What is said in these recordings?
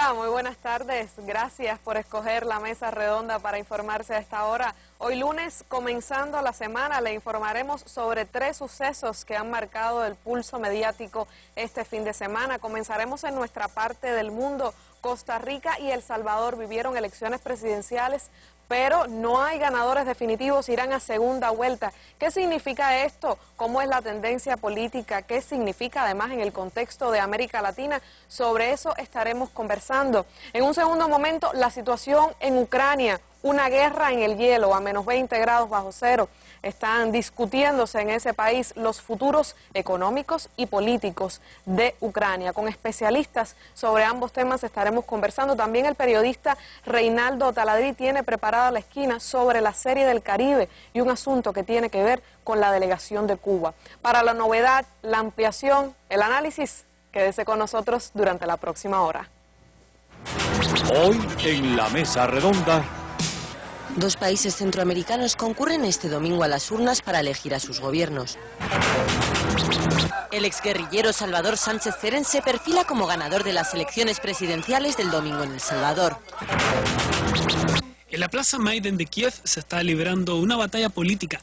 Hola, muy buenas tardes. Gracias por escoger la mesa redonda para informarse a esta hora. Hoy lunes, comenzando la semana, le informaremos sobre 3 sucesos que han marcado el pulso mediático este fin de semana. Comenzaremos en nuestra parte del mundo. Costa Rica y El Salvador vivieron elecciones presidenciales, pero no hay ganadores definitivos, irán a segunda vuelta. ¿Qué significa esto? ¿Cómo es la tendencia política? ¿Qué significa además en el contexto de América Latina? Sobre eso estaremos conversando. En un segundo momento, la situación en Ucrania, una guerra en el hielo a menos 20 grados bajo cero. Están discutiéndose en ese país los futuros económicos y políticos de Ucrania. Con especialistas sobre ambos temas estaremos conversando. También el periodista Reinaldo Taladrí tiene preparada la esquina sobre la Serie del Caribe y un asunto que tiene que ver con la delegación de Cuba. Para la novedad, la ampliación, el análisis, quédese con nosotros durante la próxima hora. Hoy en la mesa redonda. 2 países centroamericanos concurren este domingo a las urnas para elegir a sus gobiernos. El exguerrillero Salvador Sánchez Cerén se perfila como ganador de las elecciones presidenciales del domingo en El Salvador. En la Plaza Maiden de Kiev se está librando una batalla política.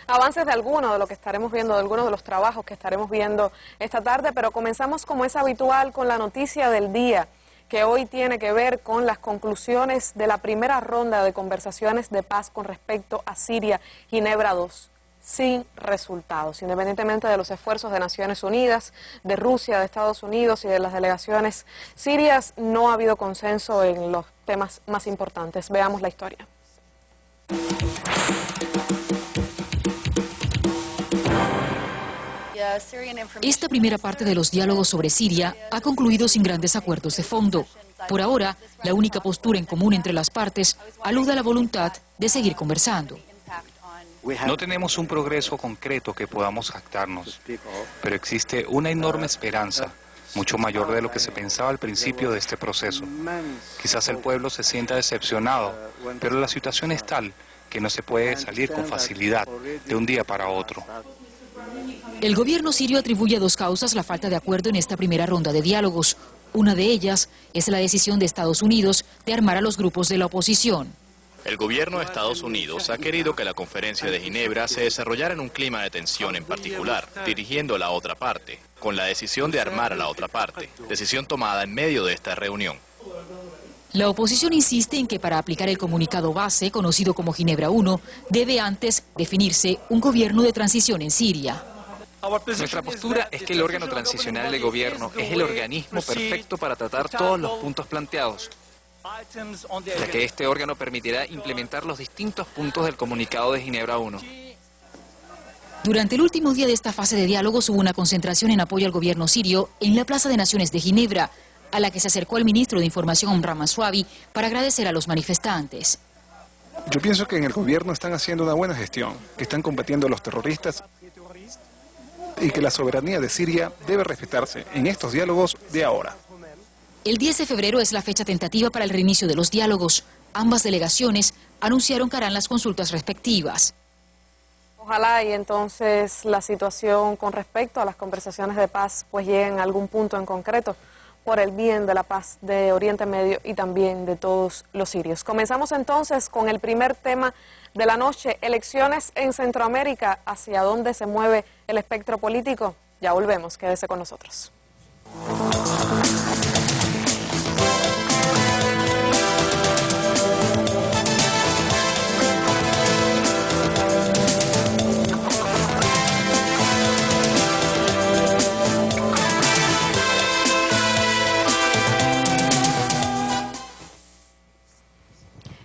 Avances de alguno de lo que estaremos viendo, de algunos de los trabajos que estaremos viendo esta tarde, pero comenzamos como es habitual con la noticia del día, que hoy tiene que ver con las conclusiones de la primera ronda de conversaciones de paz con respecto a Siria, Ginebra II, sin resultados, independientemente de los esfuerzos de Naciones Unidas, de Rusia, de Estados Unidos y de las delegaciones sirias. No ha habido consenso en los temas más importantes. Veamos la historia. Esta primera parte de los diálogos sobre Siria ha concluido sin grandes acuerdos de fondo. Por ahora, la única postura en común entre las partes alude a la voluntad de seguir conversando. No tenemos un progreso concreto que podamos jactarnos, pero existe una enorme esperanza, mucho mayor de lo que se pensaba al principio de este proceso. Quizás el pueblo se sienta decepcionado, pero la situación es tal que no se puede salir con facilidad de un día para otro. El gobierno sirio atribuye a 2 causas la falta de acuerdo en esta primera ronda de diálogos. Una de ellas es la decisión de Estados Unidos de armar a los grupos de la oposición. El gobierno de Estados Unidos ha querido que la conferencia de Ginebra se desarrollara en un clima de tensión en particular, dirigiendo a la otra parte, con la decisión de armar a la otra parte, decisión tomada en medio de esta reunión. La oposición insiste en que para aplicar el comunicado base, conocido como Ginebra I, debe antes definirse un gobierno de transición en Siria. Nuestra postura es que el órgano transicional del gobierno es el organismo perfecto para tratar todos los puntos planteados, ya que este órgano permitirá implementar los distintos puntos del comunicado de Ginebra I. Durante el último día de esta fase de diálogos hubo una concentración en apoyo al gobierno sirio en la Plaza de Naciones de Ginebra, a la que se acercó el ministro de Información Omar Maswabi para agradecer a los manifestantes. Yo pienso que en el gobierno están haciendo una buena gestión, que están combatiendo a los terroristas y que la soberanía de Siria debe respetarse en estos diálogos de ahora. El 10 de febrero es la fecha tentativa para el reinicio de los diálogos. Ambas delegaciones anunciaron que harán las consultas respectivas. Ojalá y entonces la situación con respecto a las conversaciones de paz pues lleguen a algún punto en concreto por el bien de la paz de Oriente Medio y también de todos los sirios. Comenzamos entonces con el primer tema de la noche, elecciones en Centroamérica. ¿Hacia dónde se mueve el espectro político? Ya volvemos, quédese con nosotros.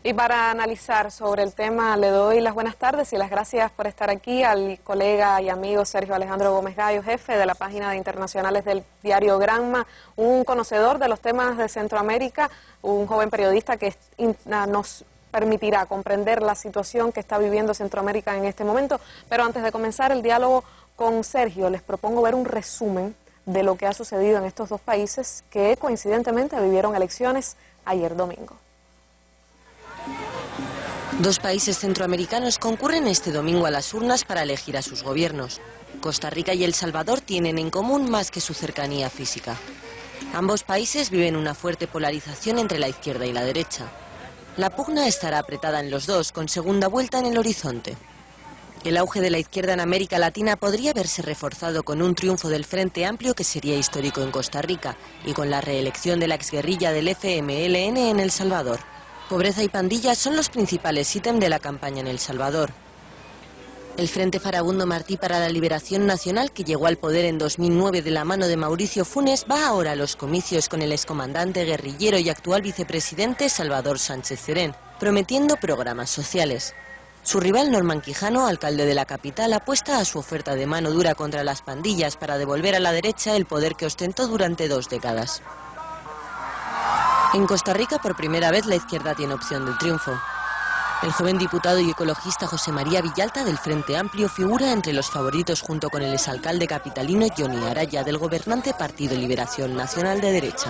Y para analizar sobre el tema le doy las buenas tardes y las gracias por estar aquí al colega y amigo Sergio Alejandro Gómez Gallo, jefe de la página de internacionales del diario Granma, un conocedor de los temas de Centroamérica, un joven periodista que nos permitirá comprender la situación que está viviendo Centroamérica en este momento. Pero antes de comenzar el diálogo con Sergio, les propongo ver un resumen de lo que ha sucedido en estos 2 países que coincidentemente vivieron elecciones ayer domingo. Dos países centroamericanos concurren este domingo a las urnas para elegir a sus gobiernos. Costa Rica y El Salvador tienen en común más que su cercanía física. Ambos países viven una fuerte polarización entre la izquierda y la derecha. La pugna estará apretada en los dos, con segunda vuelta en el horizonte. El auge de la izquierda en América Latina podría verse reforzado con un triunfo del Frente Amplio que sería histórico en Costa Rica y con la reelección de la exguerrilla del FMLN en El Salvador. Pobreza y pandillas son los principales ítems de la campaña en El Salvador. El Frente Farabundo Martí para la Liberación Nacional, que llegó al poder en 2009 de la mano de Mauricio Funes, va ahora a los comicios con el excomandante guerrillero y actual vicepresidente Salvador Sánchez Cerén, prometiendo programas sociales. Su rival Norman Quijano, alcalde de la capital, apuesta a su oferta de mano dura contra las pandillas para devolver a la derecha el poder que ostentó durante 2 décadas. En Costa Rica, por primera vez, la izquierda tiene opción de triunfo. El joven diputado y ecologista José María Villalta, del Frente Amplio, figura entre los favoritos junto con el exalcalde capitalino Johnny Araya, del gobernante Partido Liberación Nacional de derecha.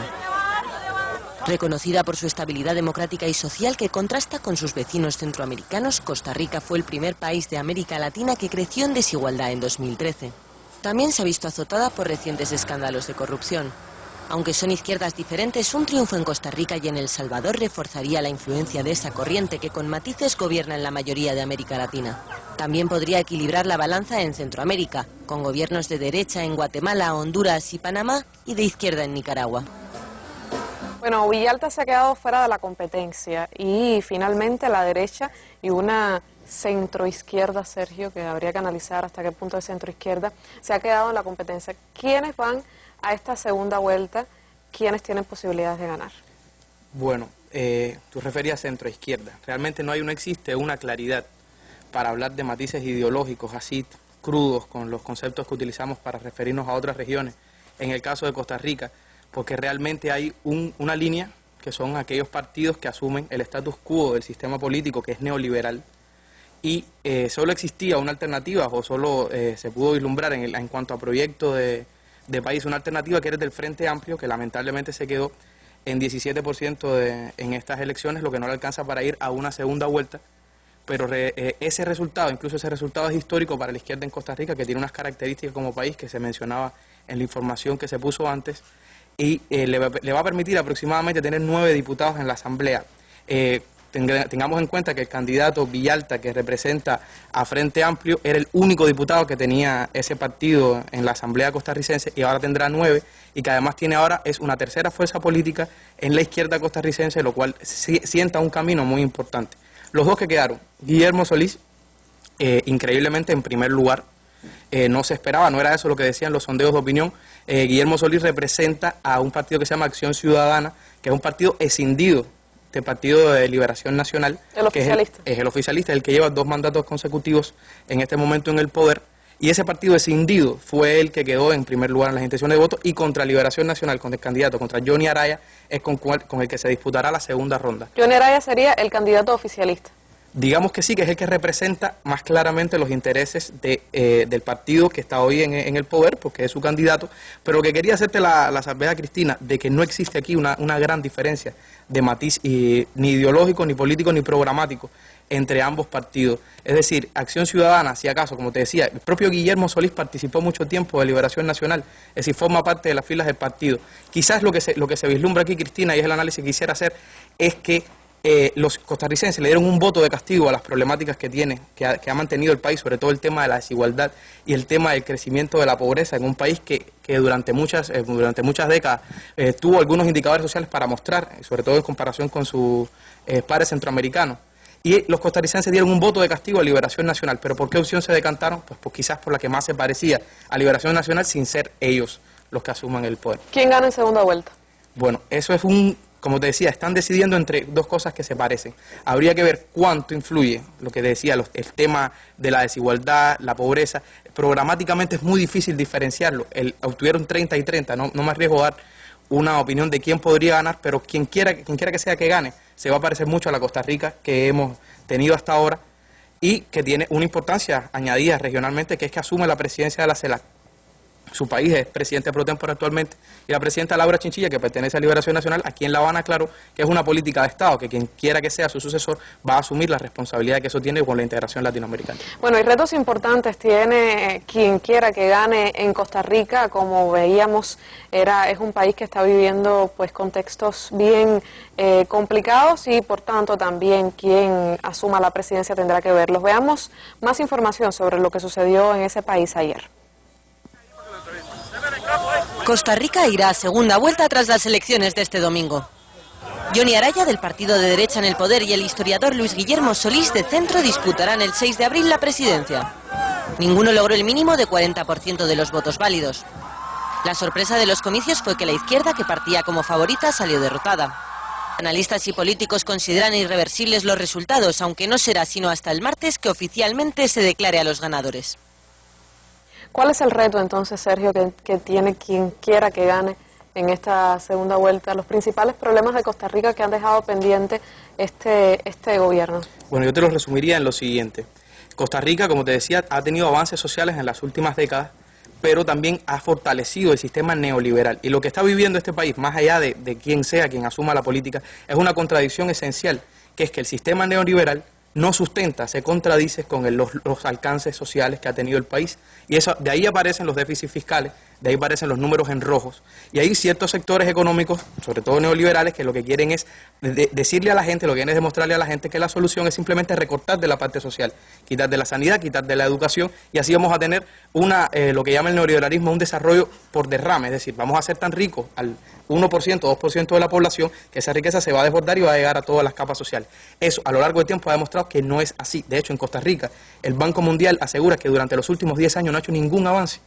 Reconocida por su estabilidad democrática y social que contrasta con sus vecinos centroamericanos, Costa Rica fue el primer país de América Latina que creció en desigualdad en 2013. También se ha visto azotada por recientes escándalos de corrupción. Aunque son izquierdas diferentes, un triunfo en Costa Rica y en El Salvador reforzaría la influencia de esa corriente que con matices gobierna en la mayoría de América Latina. También podría equilibrar la balanza en Centroamérica, con gobiernos de derecha en Guatemala, Honduras y Panamá y de izquierda en Nicaragua. Bueno, Villalta se ha quedado fuera de la competencia y finalmente la derecha y una centroizquierda, Sergio, que habría que analizar hasta qué punto es centroizquierda, se ha quedado en la competencia. ¿Quiénes van a esta segunda vuelta? ¿Quiénes tienen posibilidades de ganar? Bueno, tú referías centroizquierda. Realmente no existe una claridad para hablar de matices ideológicos así crudos con los conceptos que utilizamos para referirnos a otras regiones. En el caso de Costa Rica, porque realmente hay una línea que son aquellos partidos que asumen el status quo del sistema político, que es neoliberal, y solo existía una alternativa, o solo se pudo vislumbrar en cuanto a proyecto de país, una alternativa que era del Frente Amplio, que lamentablemente se quedó en 17% en estas elecciones, lo que no le alcanza para ir a una segunda vuelta, pero ese resultado, incluso ese resultado es histórico para la izquierda en Costa Rica, que tiene unas características como país que se mencionaba en la información que se puso antes, y le va a permitir aproximadamente tener 9 diputados en la Asamblea. Tengamos en cuenta que el candidato Villalta, que representa a Frente Amplio, era el único diputado que tenía ese partido en la Asamblea costarricense y ahora tendrá 9, y que además tiene ahora es una tercera fuerza política en la izquierda costarricense, lo cual sienta un camino muy importante. Los dos que quedaron, Guillermo Solís, increíblemente en primer lugar, no se esperaba, no era eso lo que decían los sondeos de opinión. Guillermo Solís representa a un partido que se llama Acción Ciudadana, que es un partido escindido del Partido de Liberación Nacional, que es el oficialista, el que lleva 2 mandatos consecutivos en este momento en el poder, y ese partido escindido fue el que quedó en primer lugar en las intenciones de voto, y contra Liberación Nacional, con el candidato, contra Johnny Araya, es con el que se disputará la segunda ronda. Johnny Araya sería el candidato oficialista. Digamos que sí, que es el que representa más claramente los intereses del partido que está hoy en el poder, porque es su candidato, pero que quería hacerte la salvedad, Cristina, de que no existe aquí una gran diferencia de matiz ni ideológico, ni político, ni programático entre ambos partidos. Es decir, Acción Ciudadana, si acaso, como te decía, el propio Guillermo Solís participó mucho tiempo de Liberación Nacional, es decir, forma parte de las filas del partido. Quizás lo que se vislumbra aquí, Cristina, y es el análisis que quisiera hacer, es que los costarricenses le dieron un voto de castigo a las problemáticas que ha mantenido el país, sobre todo el tema de la desigualdad y el tema del crecimiento de la pobreza en un país que durante muchas décadas tuvo algunos indicadores sociales para mostrar, sobre todo en comparación con sus pares centroamericanos. Y los costarricenses dieron un voto de castigo a Liberación Nacional. ¿Pero por qué opción se decantaron? Pues quizás por la que más se parecía a Liberación Nacional, sin ser ellos los que asuman el poder. ¿Quién gana en segunda vuelta? Bueno, eso es como te decía, están decidiendo entre 2 cosas que se parecen. Habría que ver cuánto influye, lo que decía, el tema de la desigualdad, la pobreza. Programáticamente es muy difícil diferenciarlo. Obtuvieron 30 y 30, no me arriesgo a dar una opinión de quién podría ganar, pero quien quiera que sea que gane, se va a parecer mucho a la Costa Rica que hemos tenido hasta ahora y que tiene una importancia añadida regionalmente, que es que asume la presidencia de la CELAC. Su país es presidente pro tempore actualmente, y la presidenta Laura Chinchilla, que pertenece a Liberación Nacional, aquí en La Habana aclaró que es una política de Estado, que quien quiera que sea su sucesor va a asumir la responsabilidad que eso tiene con la integración latinoamericana. Bueno, y retos importantes tiene quien quiera que gane en Costa Rica. Como veíamos, es un país que está viviendo pues contextos bien complicados, y por tanto también quien asuma la presidencia tendrá que verlos. Veamos más información sobre lo que sucedió en ese país ayer. Costa Rica irá a segunda vuelta tras las elecciones de este domingo. Johnny Araya, del partido de derecha en el poder, y el historiador Luis Guillermo Solís, de centro, disputarán el 6 de abril la presidencia. Ninguno logró el mínimo de 40% de los votos válidos. La sorpresa de los comicios fue que la izquierda, que partía como favorita, salió derrotada. Analistas y políticos consideran irreversibles los resultados, aunque no será sino hasta el martes que oficialmente se declare a los ganadores. ¿Cuál es el reto entonces, Sergio, que tiene quien quiera que gane en esta segunda vuelta? Los principales problemas de Costa Rica que han dejado pendiente este gobierno. Bueno, yo te lo resumiría en lo siguiente. Costa Rica, como te decía, ha tenido avances sociales en las últimas décadas, pero también ha fortalecido el sistema neoliberal. Y lo que está viviendo este país, más allá de quien sea quien asuma la política, es una contradicción esencial, que es que el sistema neoliberal no sustenta, se contradice con los alcances sociales que ha tenido el país. Y eso, de ahí aparecen los déficits fiscales, de ahí aparecen los números en rojos. Y hay ciertos sectores económicos, sobre todo neoliberales, que lo que quieren es decirle a la gente, lo que quieren es demostrarle a la gente que la solución es simplemente recortar de la parte social, quitar de la sanidad, quitar de la educación, y así vamos a tener lo que llama el neoliberalismo un desarrollo por derrame. Es decir, vamos a ser tan ricos al 1%, 2% de la población, que esa riqueza se va a desbordar y va a llegar a todas las capas sociales. Eso a lo largo del tiempo ha demostrado que no es así. De hecho, en Costa Rica, el Banco Mundial asegura que durante los últimos 10 años no ha hecho ningún avance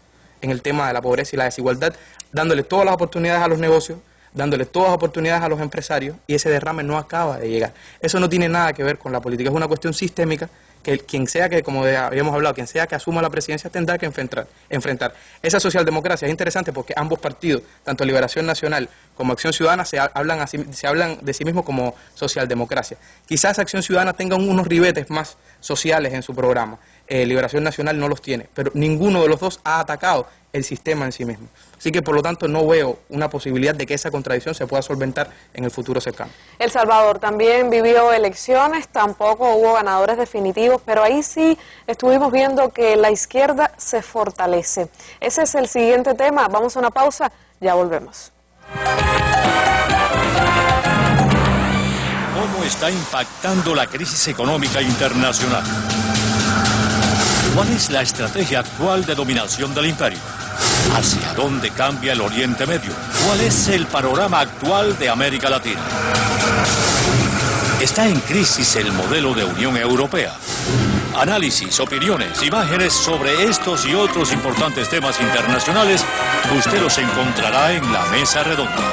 en el tema de la pobreza y la desigualdad, dándole todas las oportunidades a los negocios, dándole todas las oportunidades a los empresarios, y ese derrame no acaba de llegar. Eso no tiene nada que ver con la política, es una cuestión sistémica que quien sea que, como habíamos hablado, quien sea que asuma la presidencia tendrá que enfrentar. Esa socialdemocracia es interesante porque ambos partidos, tanto Liberación Nacional como Acción Ciudadana, se hablan de sí mismos como socialdemocracia. Quizás Acción Ciudadana tenga unos ribetes más sociales en su programa. Liberación Nacional no los tiene, pero ninguno de los dos ha atacado el sistema en sí mismo. Así que, por lo tanto, no veo una posibilidad de que esa contradicción se pueda solventar en el futuro cercano. El Salvador también vivió elecciones, tampoco hubo ganadores definitivos, pero ahí sí estuvimos viendo que la izquierda se fortalece. Ese es el siguiente tema. Vamos a una pausa, ya volvemos. ¿Cómo está impactando la crisis económica internacional? ¿Cuál es la estrategia actual de dominación del imperio? ¿Hacia dónde cambia el Oriente Medio? ¿Cuál es el panorama actual de América Latina? ¿Está en crisis el modelo de Unión Europea? Análisis, opiniones, imágenes sobre estos y otros importantes temas internacionales, usted los encontrará en la Mesa Redonda.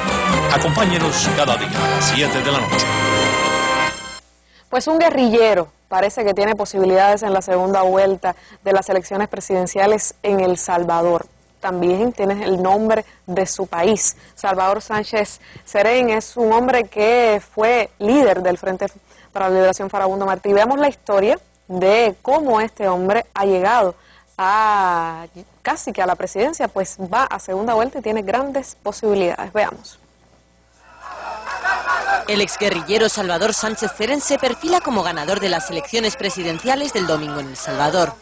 Acompáñenos cada día a las 7 de la noche. Pues un guerrillero parece que tiene posibilidades en la segunda vuelta de las elecciones presidenciales en El Salvador. También tiene el nombre de su país. Salvador Sánchez Serén es un hombre que fue líder del Frente para la Liberación Farabundo Martí. Veamos la historia de cómo este hombre ha llegado a casi que a la presidencia, pues va a segunda vuelta y tiene grandes posibilidades. Veamos. El exguerrillero Salvador Sánchez Serén se perfila como ganador de las elecciones presidenciales del domingo en El Salvador.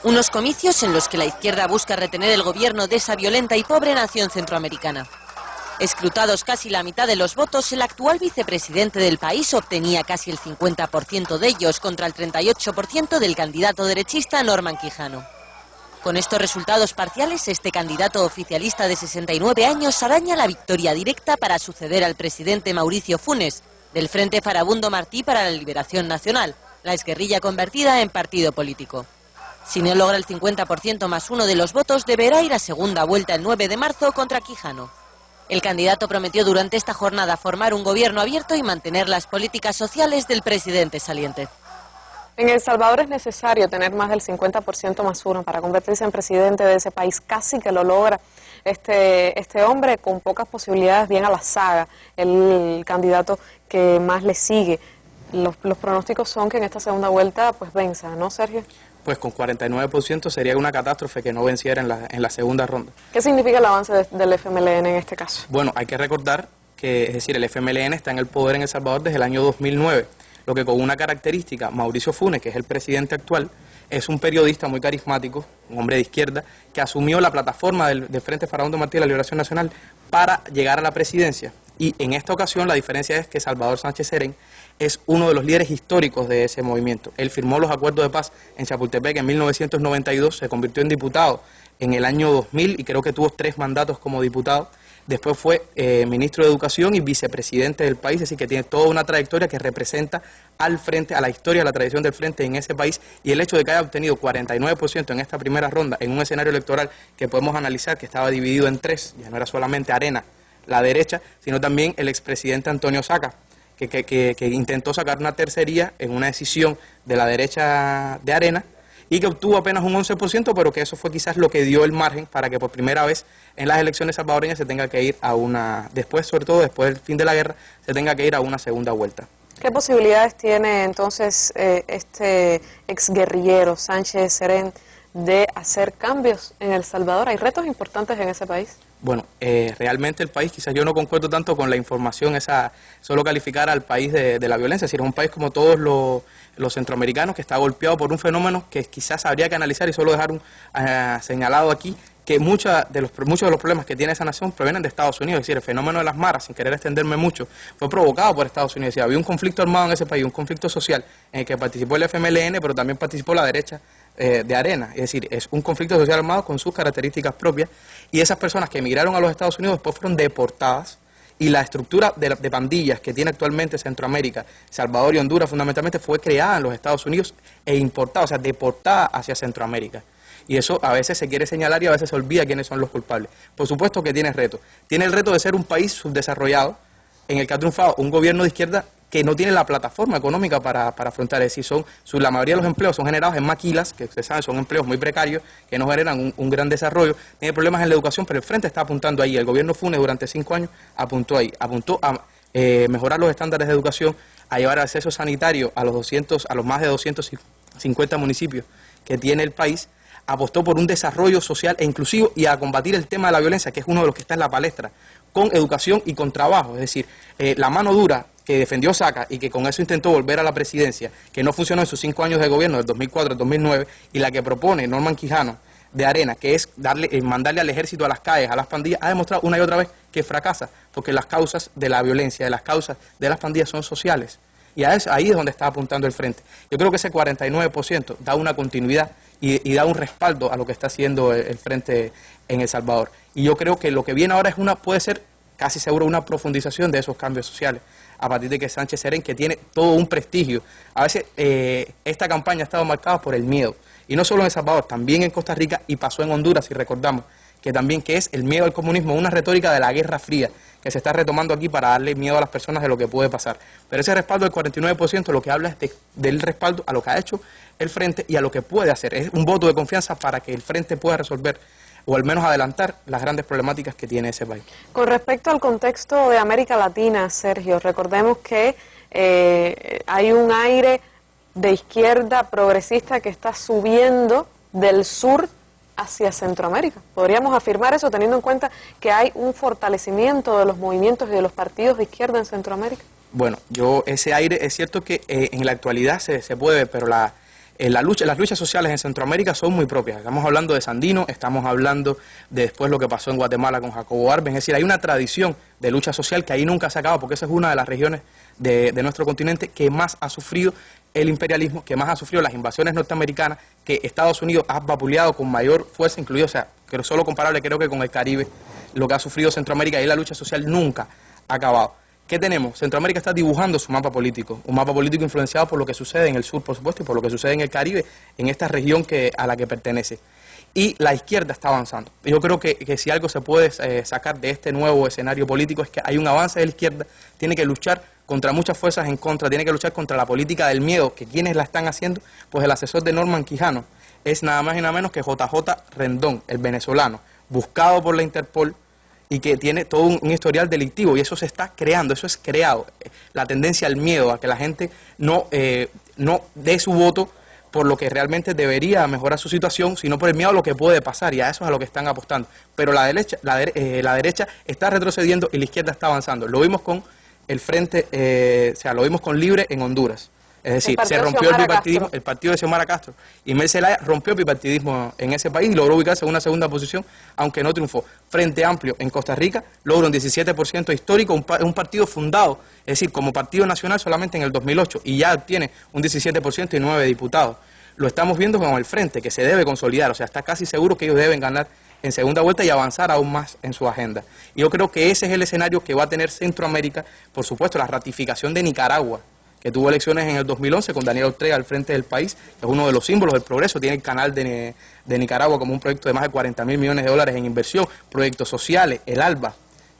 Unos comicios en los que la izquierda busca retener el gobierno de esa violenta y pobre nación centroamericana. Escrutados casi la mitad de los votos, el actual vicepresidente del país obtenía casi el 50% de ellos contra el 38% del candidato derechista Norman Quijano. Con estos resultados parciales, este candidato oficialista de 69 años araña la victoria directa para suceder al presidente Mauricio Funes, del Frente Farabundo Martí para la Liberación Nacional, la exguerrilla convertida en partido político. Si no logra el 50% más uno de los votos, deberá ir a segunda vuelta el 9 de marzo contra Quijano. El candidato prometió durante esta jornada formar un gobierno abierto y mantener las políticas sociales del presidente saliente. En El Salvador es necesario tener más del 50% más uno para convertirse en presidente de ese país. Casi que lo logra este hombre con pocas posibilidades, bien a la saga, el candidato que más le sigue. Los pronósticos son que en esta segunda vuelta pues venza, ¿no, Sergio? pues con 49% sería una catástrofe que no venciera en la segunda ronda. ¿Qué significa el avance del FMLN en este caso? Bueno, hay que recordar que, es decir, el FMLN está en el poder en El Salvador desde el año 2009, lo que con una característica, Mauricio Funes, que es el presidente actual, es un periodista muy carismático, un hombre de izquierda, que asumió la plataforma del Frente Faraón Martí de la Liberación Nacional para llegar a la presidencia. Y en esta ocasión la diferencia es que Salvador Sánchez Serén es uno de los líderes históricos de ese movimiento. Él firmó los acuerdos de paz en Chapultepec en 1992, se convirtió en diputado en el año 2000 y creo que tuvo 3 mandatos como diputado. Después fue ministro de Educación y vicepresidente del país, así que tiene toda una trayectoria que representa al frente, a la historia, a la tradición del frente en ese país, y el hecho de que haya obtenido 49% en esta primera ronda, en un escenario electoral que podemos analizar que estaba dividido en 3, ya no era solamente Arena, la derecha, sino también el expresidente Antonio Saca, que intentó sacar una tercería en una decisión de la derecha de Arena, y que obtuvo apenas un 11%, pero que eso fue quizás lo que dio el margen para que por primera vez en las elecciones salvadoreñas se tenga que ir a una, después, sobre todo después del fin de la guerra, se tenga que ir a una segunda vuelta. ¿Qué posibilidades tiene entonces este exguerrillero Sánchez Serén de hacer cambios en El Salvador? ¿Hay retos importantes en ese país? Bueno, realmente el país, quizás yo no concuerdo tanto con la información esa, solo calificar al país de la violencia, es decir, es un país como todos los centroamericanos que está golpeado por un fenómeno que quizás habría que analizar y solo dejar señalado aquí, que muchos de los problemas que tiene esa nación provienen de Estados Unidos, es decir, el fenómeno de las maras, sin querer extenderme mucho, fue provocado por Estados Unidos, es decir, había un conflicto armado en ese país, un conflicto social en el que participó el FMLN, pero también participó la derecha de Arena, es decir, es un conflicto social armado con sus características propias, y esas personas que emigraron a los Estados Unidos después fueron deportadas, y la estructura de pandillas que tiene actualmente Centroamérica, Salvador y Honduras fundamentalmente fue creada en los Estados Unidos e importada, o sea, deportada hacia Centroamérica. Y eso a veces se quiere señalar y a veces se olvida quiénes son los culpables. Por supuesto que tiene reto. Tiene el reto de ser un país subdesarrollado en el que ha triunfado un gobierno de izquierda que no tiene la plataforma económica para afrontar. Es decir, la mayoría de los empleos son generados en maquilas, que ustedes saben son empleos muy precarios, que no generan un gran desarrollo. Tiene problemas en la educación, pero el Frente está apuntando ahí. El gobierno Funes durante 5 años apuntó ahí. Apuntó a mejorar los estándares de educación, a llevar acceso sanitario a los más de 250 municipios que tiene el país. Apostó por un desarrollo social e inclusivo y a combatir el tema de la violencia, que es uno de los que está en la palestra, con educación y con trabajo. Es decir, la mano dura que defendió Saca y que con eso intentó volver a la presidencia, que no funcionó en sus 5 años de gobierno, del 2004 al 2009, y la que propone Norman Quijano de Arena, que es mandarle al ejército a las calles, a las pandillas, ha demostrado una y otra vez que fracasa, porque las causas de la violencia, de las causas de las pandillas son sociales. Y ahí es donde está apuntando el Frente. Yo creo que ese 49% da una continuidad y da un respaldo a lo que está haciendo el Frente en El Salvador. Y yo creo que lo que viene ahora puede ser casi seguro una profundización de esos cambios sociales, a partir de que Sánchez Serén, que tiene todo un prestigio. A veces esta campaña ha estado marcada por el miedo, y no solo en El Salvador, también en Costa Rica, y pasó en Honduras, si recordamos, que es el miedo al comunismo, una retórica de la Guerra Fría, que se está retomando aquí para darle miedo a las personas de lo que puede pasar. Pero ese respaldo del 49% lo que habla es del respaldo a lo que ha hecho el Frente y a lo que puede hacer. Es un voto de confianza para que el Frente pueda resolver o al menos adelantar las grandes problemáticas que tiene ese país. Con respecto al contexto de América Latina, Sergio, recordemos que hay un aire de izquierda progresista que está subiendo del sur hacia Centroamérica. ¿Podríamos afirmar eso teniendo en cuenta que hay un fortalecimiento de los movimientos y de los partidos de izquierda en Centroamérica? Bueno, ese aire es cierto que en la actualidad se puede ver, pero las luchas sociales en Centroamérica son muy propias. Estamos hablando de Sandino, estamos hablando de después lo que pasó en Guatemala con Jacobo Arbenz. Es decir, hay una tradición de lucha social que ahí nunca se ha acabado, porque esa es una de las regiones de nuestro continente que más ha sufrido el imperialismo, que más ha sufrido las invasiones norteamericanas, que Estados Unidos ha vapuleado con mayor fuerza, incluido, o sea, que solo comparable creo que con el Caribe, lo que ha sufrido Centroamérica, y la lucha social nunca ha acabado. ¿Qué tenemos? Centroamérica está dibujando su mapa político, un mapa político influenciado por lo que sucede en el sur, por supuesto, y por lo que sucede en el Caribe, en esta región a la que pertenece. Y la izquierda está avanzando. Yo creo que si algo se puede sacar de este nuevo escenario político es que hay un avance de la izquierda, tiene que luchar contra muchas fuerzas en contra, tiene que luchar contra la política del miedo, que quienes la están haciendo, pues el asesor de Norman Quijano es nada más y nada menos que JJ Rendón, el venezolano, buscado por la Interpol, y que tiene todo un historial delictivo, y eso se está creando, eso es creado, la tendencia al miedo, a que la gente no dé su voto por lo que realmente debería mejorar su situación, sino por el miedo a lo que puede pasar, y a eso es a lo que están apostando. Pero la derecha está retrocediendo y la izquierda está avanzando. Lo vimos con el Frente, lo vimos con Libre en Honduras. Es decir, se rompió el bipartidismo, el partido de Xiomara Castro y Mel Zelaya rompió el bipartidismo en ese país y logró ubicarse en una segunda posición, aunque no triunfó. Frente Amplio en Costa Rica logró un 17% histórico, un partido fundado, es decir, como partido nacional solamente en el 2008, y ya obtiene un 17% y 9 diputados. Lo estamos viendo con el Frente, que se debe consolidar, o sea, está casi seguro que ellos deben ganar en segunda vuelta y avanzar aún más en su agenda. Y yo creo que ese es el escenario que va a tener Centroamérica, por supuesto, la ratificación de Nicaragua, que tuvo elecciones en el 2011 con Daniel Ortega al frente del país, que es uno de los símbolos del progreso. Tiene el canal de Nicaragua como un proyecto de más de 40.000 millones de dólares en inversión, proyectos sociales, el ALBA.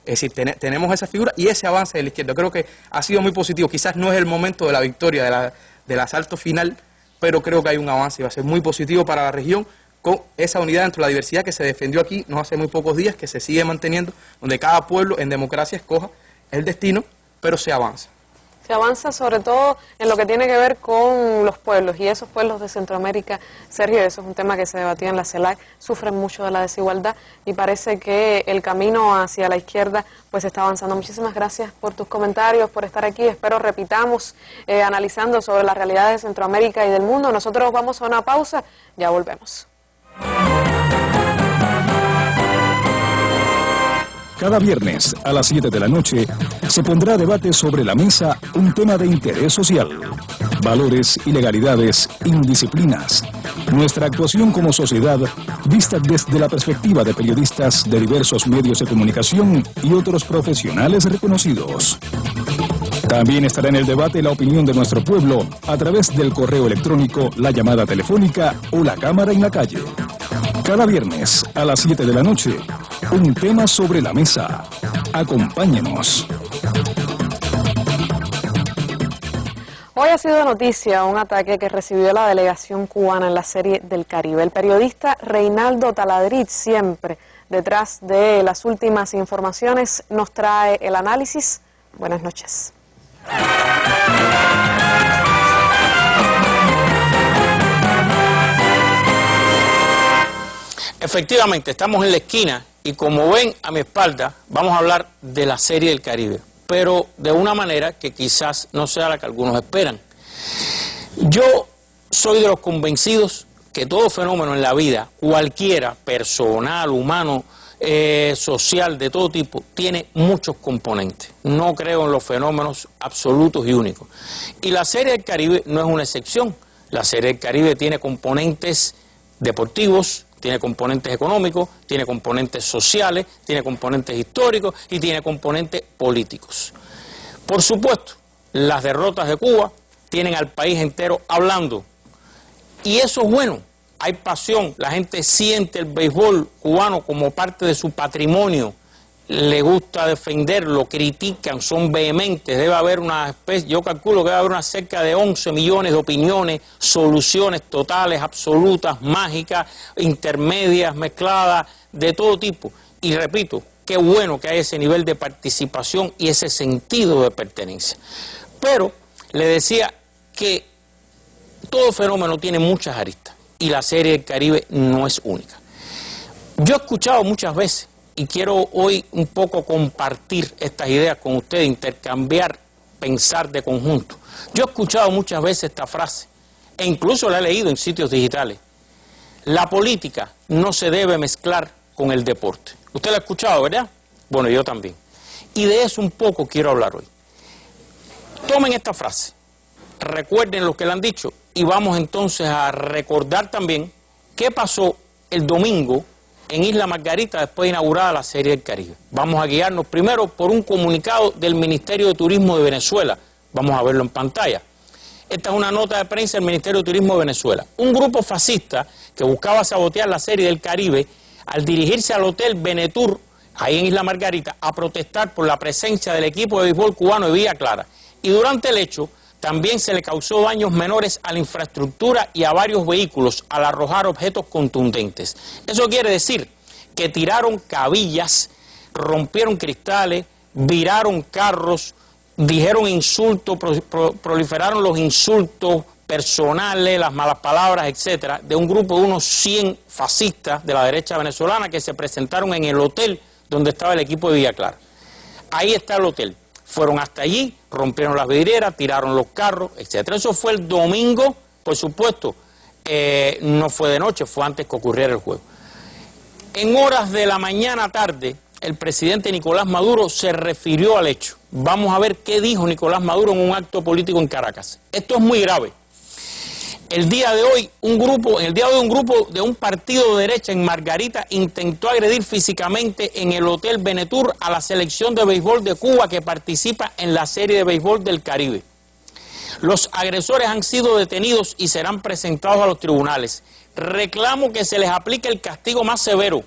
Es decir, tenemos esa figura y ese avance de la izquierda. Creo que ha sido muy positivo. Quizás no es el momento de la victoria, del asalto final, pero creo que hay un avance y va a ser muy positivo para la región, con esa unidad dentro de la diversidad que se defendió aquí no hace muy pocos días, que se sigue manteniendo, donde cada pueblo en democracia escoja el destino, pero se avanza. Se avanza sobre todo en lo que tiene que ver con los pueblos, y esos pueblos de Centroamérica, Sergio, eso es un tema que se debatía en la CELAC, sufren mucho de la desigualdad y parece que el camino hacia la izquierda pues está avanzando. Muchísimas gracias por tus comentarios, por estar aquí. Espero repitamos analizando sobre las realidades de Centroamérica y del mundo. Nosotros vamos a una pausa, ya volvemos. Cada viernes a las 7 de la noche se pondrá a debate sobre la mesa un tema de interés social. Valores, ilegalidades, indisciplinas. Nuestra actuación como sociedad vista desde la perspectiva de periodistas de diversos medios de comunicación y otros profesionales reconocidos. También estará en el debate la opinión de nuestro pueblo a través del correo electrónico, la llamada telefónica o la cámara en la calle. Cada viernes a las 7 de la noche, un tema sobre la mesa. Acompáñenos. Hoy ha sido noticia un ataque que recibió la delegación cubana en la Serie del Caribe. El periodista Reinaldo Taladrid, siempre detrás de las últimas informaciones, nos trae el análisis. Buenas noches. Efectivamente, estamos en la esquina y como ven a mi espalda, vamos a hablar de la Serie del Caribe, pero de una manera que quizás no sea la que algunos esperan. Yo soy de los convencidos que todo fenómeno en la vida, cualquiera, personal, humano, social, de todo tipo, tiene muchos componentes. No creo en los fenómenos absolutos y únicos. Y la Serie del Caribe no es una excepción. La Serie del Caribe tiene componentes deportivos, tiene componentes económicos, tiene componentes sociales, tiene componentes históricos y tiene componentes políticos. Por supuesto, las derrotas de Cuba tienen al país entero hablando. Y eso es bueno, hay pasión, la gente siente el béisbol cubano como parte de su patrimonio, le gusta defenderlo, critican, son vehementes, debe haber una especie, yo calculo que debe haber cerca de 11 millones de opiniones, soluciones totales, absolutas, mágicas, intermedias, mezcladas, de todo tipo. Y repito, qué bueno que hay ese nivel de participación y ese sentido de pertenencia. Pero le decía que todo fenómeno tiene muchas aristas y la Serie del Caribe no es única. Yo he escuchado muchas veces, y quiero hoy un poco compartir estas ideas con ustedes, intercambiar, pensar de conjunto. Yo he escuchado muchas veces esta frase, e incluso la he leído en sitios digitales. La política no se debe mezclar con el deporte. Usted la ha escuchado, ¿verdad? Bueno, yo también. Y de eso un poco quiero hablar hoy. Tomen esta frase, recuerden lo que le han dicho, y vamos entonces a recordar también qué pasó el domingo en Isla Margarita después de inaugurada la Serie del Caribe. Vamos a guiarnos primero por un comunicado del Ministerio de Turismo de Venezuela. Vamos a verlo en pantalla. Esta es una nota de prensa del Ministerio de Turismo de Venezuela. Un grupo fascista que buscaba sabotear la Serie del Caribe al dirigirse al Hotel Venetur, ahí en Isla Margarita, a protestar por la presencia del equipo de béisbol cubano de Villa Clara. Y durante el hecho también se le causó daños menores a la infraestructura y a varios vehículos al arrojar objetos contundentes. Eso quiere decir que tiraron cabillas, rompieron cristales, viraron carros, dijeron insultos, proliferaron los insultos, personales, las malas palabras, etcétera, de un grupo de unos 100 fascistas de la derecha venezolana que se presentaron en el hotel donde estaba el equipo de Villa Clara. Ahí está el hotel. Fueron hasta allí, rompieron las vidrieras, tiraron los carros, etcétera. Eso fue el domingo, por supuesto, no fue de noche, fue antes que ocurriera el juego. En horas de la mañana tarde, el presidente Nicolás Maduro se refirió al hecho. Vamos a ver qué dijo Nicolás Maduro en un acto político en Caracas. Esto es muy grave. El día de hoy, un grupo de un partido de derecha en Margarita intentó agredir físicamente en el Hotel Venetur a la selección de béisbol de Cuba que participa en la Serie de Béisbol del Caribe. Los agresores han sido detenidos y serán presentados a los tribunales. Reclamo que se les aplique el castigo más severo.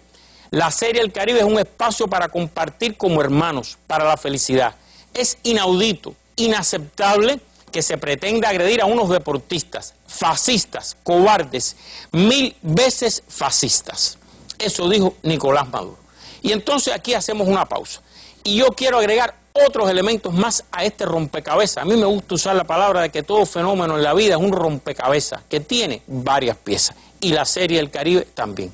La Serie del Caribe es un espacio para compartir como hermanos, para la felicidad. Es inaudito, inaceptable que se pretenda agredir a unos deportistas, fascistas, cobardes, 1000 veces fascistas. Eso dijo Nicolás Maduro. Y entonces aquí hacemos una pausa. Y yo quiero agregar otros elementos más a este rompecabezas. A mí me gusta usar la palabra de que todo fenómeno en la vida es un rompecabezas que tiene varias piezas. Y la Serie del Caribe también.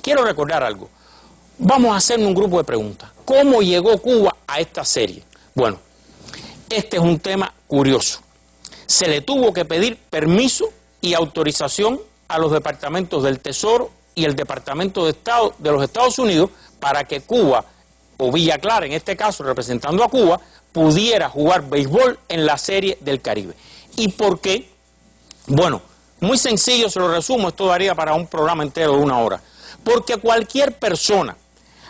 Quiero recordar algo. Vamos a hacernos un grupo de preguntas. ¿Cómo llegó Cuba a esta serie? Bueno, este es un tema curioso. Se le tuvo que pedir permiso y autorización a los departamentos del Tesoro y el Departamento de Estado de los Estados Unidos para que Cuba, o Villa Clara en este caso representando a Cuba, pudiera jugar béisbol en la Serie del Caribe. ¿Y por qué? Bueno, muy sencillo, se lo resumo, esto daría para un programa entero de 1 hora. Porque cualquier persona,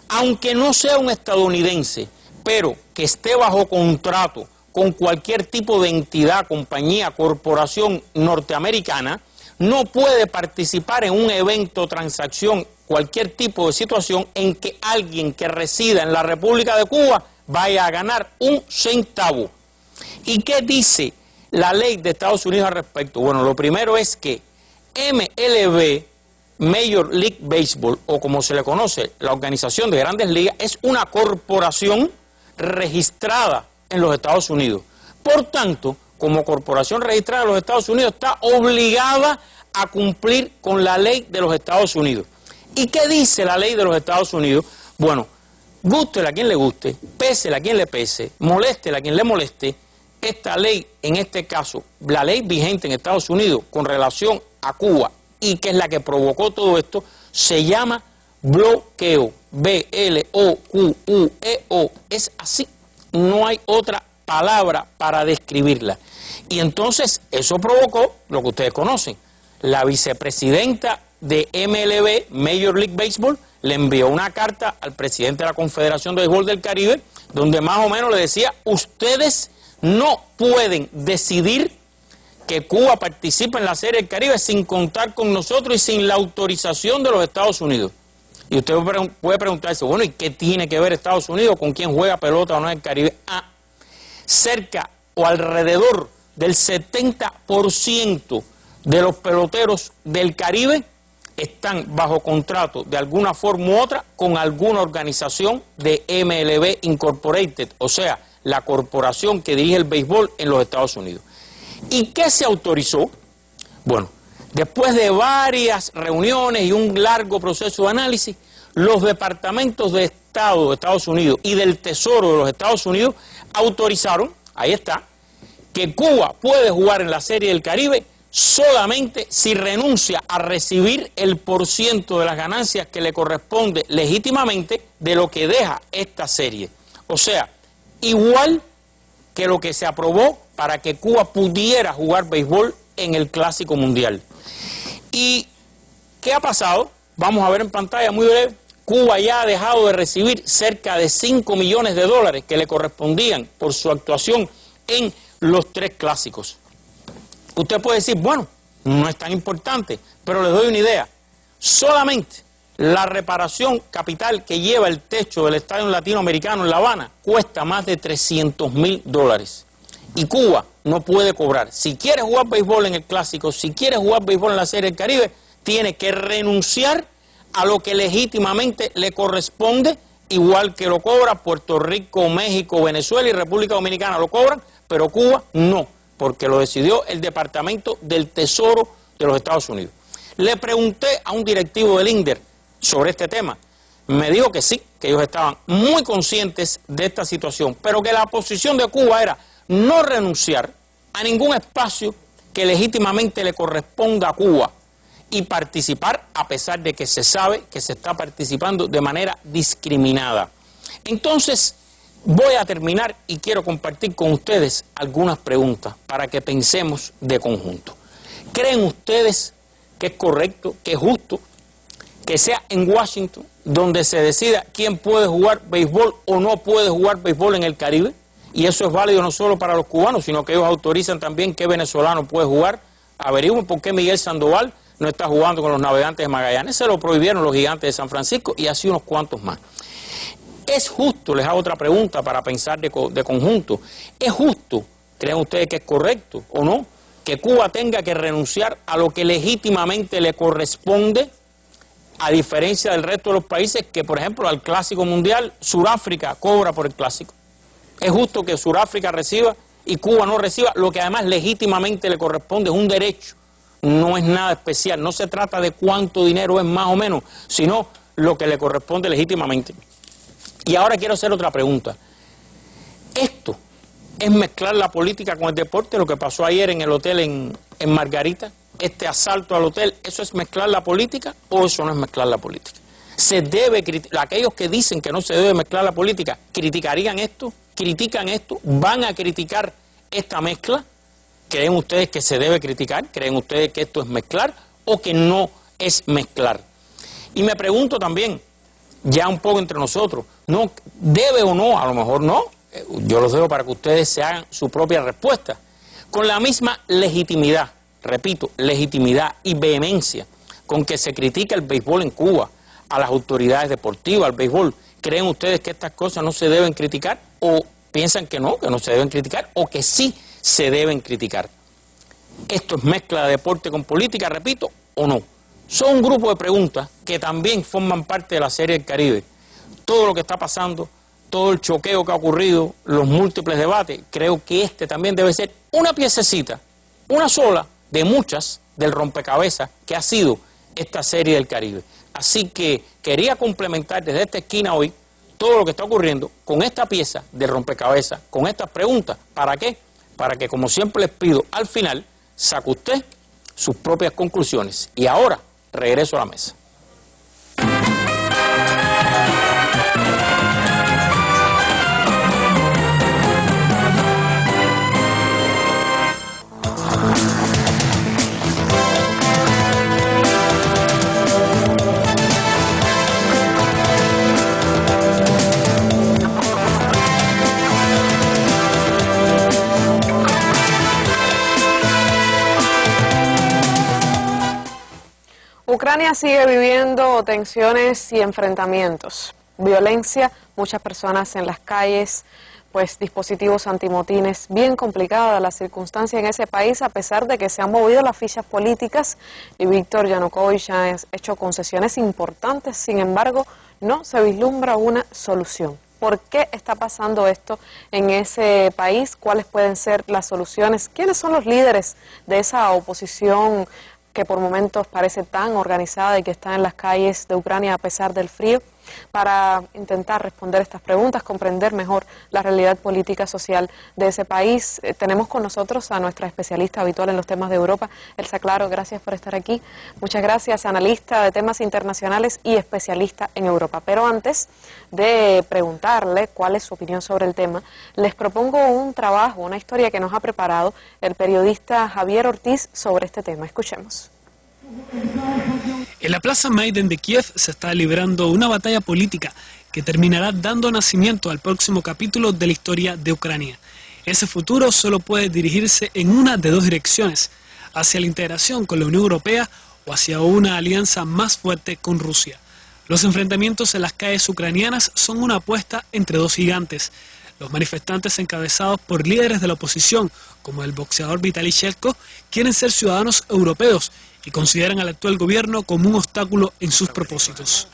aunque no sea un estadounidense, pero que esté bajo contrato con cualquier tipo de entidad, compañía, corporación norteamericana, no puede participar en un evento, transacción, cualquier tipo de situación en que alguien que resida en la República de Cuba vaya a ganar un centavo. ¿Y qué dice la ley de Estados Unidos al respecto? Bueno, lo primero es que MLB, Major League Baseball, o como se le conoce, la Organización de Grandes Ligas, es una corporación registrada en los Estados Unidos. Por tanto, como corporación registrada en los Estados Unidos, está obligada a cumplir con la ley de los Estados Unidos. ¿Y qué dice la ley de los Estados Unidos? Bueno, gústele a quien le guste, pésele a quien le pese, moléstele a quien le moleste, esta ley, en este caso, la ley vigente en Estados Unidos con relación a Cuba, y que es la que provocó todo esto, se llama bloqueo, B-L-O-Q-U-E-O, es así. No hay otra palabra para describirla. Y entonces eso provocó lo que ustedes conocen. La vicepresidenta de MLB, Major League Baseball, le envió una carta al presidente de la Confederación de Béisbol del Caribe, donde más o menos le decía, ustedes no pueden decidir que Cuba participe en la Serie del Caribe sin contar con nosotros y sin la autorización de los Estados Unidos. Y usted puede preguntarse, bueno, ¿y qué tiene que ver Estados Unidos con quién juega pelota o no en el Caribe? Cerca o alrededor del 70% de los peloteros del Caribe están bajo contrato de alguna forma u otra con alguna organización de MLB Incorporated, o sea, la corporación que dirige el béisbol en los Estados Unidos. ¿Y qué se autorizó? Bueno, después de varias reuniones y un largo proceso de análisis, los departamentos de Estado de Estados Unidos y del Tesoro de los Estados Unidos autorizaron, ahí está, que Cuba puede jugar en la Serie del Caribe solamente si renuncia a recibir el % de las ganancias que le corresponde legítimamente de lo que deja esta serie. O sea, igual que lo que se aprobó para que Cuba pudiera jugar béisbol en el Clásico Mundial. ¿Y qué ha pasado? Vamos a ver en pantalla muy breve. Cuba ya ha dejado de recibir cerca de $5 millones que le correspondían por su actuación en los 3 clásicos. Usted puede decir, bueno, no es tan importante, pero les doy una idea. Solamente la reparación capital que lleva el techo del Estadio Latinoamericano en La Habana cuesta más de $300.000. Y Cuba no puede cobrar. Si quiere jugar béisbol en el Clásico, si quiere jugar béisbol en la Serie del Caribe, tiene que renunciar a lo que legítimamente le corresponde, igual que lo cobra Puerto Rico, México, Venezuela y República Dominicana lo cobran, pero Cuba no. porque lo decidió el Departamento del Tesoro de los Estados Unidos. Le pregunté a un directivo del INDER sobre este tema. Me dijo que sí, que ellos estaban muy conscientes de esta situación, pero que la posición de Cuba era no renunciar a ningún espacio que legítimamente le corresponda a Cuba y participar a pesar de que se sabe que se está participando de manera discriminada. Entonces, voy a terminar y quiero compartir con ustedes algunas preguntas para que pensemos de conjunto. ¿Creen ustedes que es correcto, que es justo, que sea en Washington donde se decida quién puede jugar béisbol o no puede jugar béisbol en el Caribe? Y eso es válido no solo para los cubanos, sino que ellos autorizan también qué venezolano puede jugar. Averigüen por qué Miguel Sandoval no está jugando con los Navegantes de Magallanes. Se lo prohibieron los Gigantes de San Francisco y así unos cuantos más. ¿Es justo? Les hago otra pregunta para pensar de conjunto. ¿Es justo, creen ustedes que es correcto o no, que Cuba tenga que renunciar a lo que legítimamente le corresponde, a diferencia del resto de los países que, por ejemplo, al Clásico Mundial, Sudáfrica cobra por el Clásico? ¿Es justo que Sudáfrica reciba y Cuba no reciba lo que además legítimamente le corresponde? Es un derecho, no es nada especial, no se trata de cuánto dinero es más o menos, sino lo que le corresponde legítimamente. Y ahora quiero hacer otra pregunta. ¿Esto es mezclar la política con el deporte? Lo que pasó ayer en el hotel en Margarita, este asalto al hotel, ¿eso es mezclar la política o eso no es mezclar la política? Se debe aquellos que dicen que no se debe mezclar la política, ¿criticarían esto? ¿Critican esto? ¿Van a criticar esta mezcla? ¿Creen ustedes que se debe criticar? ¿Creen ustedes que esto es mezclar o que no es mezclar? Y me pregunto también, ya un poco entre nosotros, ¿no debe o no? A lo mejor no. Yo los dejo para que ustedes se hagan su propia respuesta. Con la misma legitimidad, repito, legitimidad y vehemencia con que se critica el béisbol en Cuba, a las autoridades deportivas, al béisbol, ¿creen ustedes que estas cosas no se deben criticar? ¿O piensan que no se deben criticar? ¿O que sí se deben criticar? ¿Esto es mezcla de deporte con política, repito, o no? Son un grupo de preguntas que también forman parte de la Serie del Caribe. Todo lo que está pasando, todo el choqueo que ha ocurrido, los múltiples debates, creo que este también debe ser una piececita, una sola de muchas del rompecabezas que ha sido esta Serie del Caribe. Así que quería complementar desde esta esquina hoy todo lo que está ocurriendo con esta pieza de rompecabezas, con estas preguntas. ¿Para qué? Para que, como siempre les pido, al final saque usted sus propias conclusiones. Y ahora regreso a la mesa. Ucrania sigue viviendo tensiones y enfrentamientos, violencia, muchas personas en las calles, pues dispositivos antimotines, bien complicada la circunstancia en ese país a pesar de que se han movido las fichas políticas y Víctor Yanukovych ha hecho concesiones importantes, sin embargo no se vislumbra una solución. ¿Por qué está pasando esto en ese país? ¿Cuáles pueden ser las soluciones? ¿Quiénes son los líderes de esa oposición que por momentos parece tan organizada y que está en las calles de Ucrania a pesar del frío? Para intentar responder estas preguntas, comprender mejor la realidad política social de ese país, tenemos con nosotros a nuestra especialista habitual en los temas de Europa, Elsa Claro. Gracias por estar aquí. Muchas gracias, analista de temas internacionales y especialista en Europa. Pero antes de preguntarle cuál es su opinión sobre el tema, les propongo un trabajo, una historia que nos ha preparado el periodista Javier Ortiz sobre este tema. Escuchemos. En la Plaza Maiden de Kiev se está librando una batalla política que terminará dando nacimiento al próximo capítulo de la historia de Ucrania. Ese futuro solo puede dirigirse en una de dos direcciones, hacia la integración con la Unión Europea o hacia una alianza más fuerte con Rusia. Los enfrentamientos en las calles ucranianas son una apuesta entre dos gigantes. Los manifestantes encabezados por líderes de la oposición, como el boxeador Vitaly Klitschko, quieren ser ciudadanos europeos y consideran al actual gobierno como un obstáculo en sus propósitos.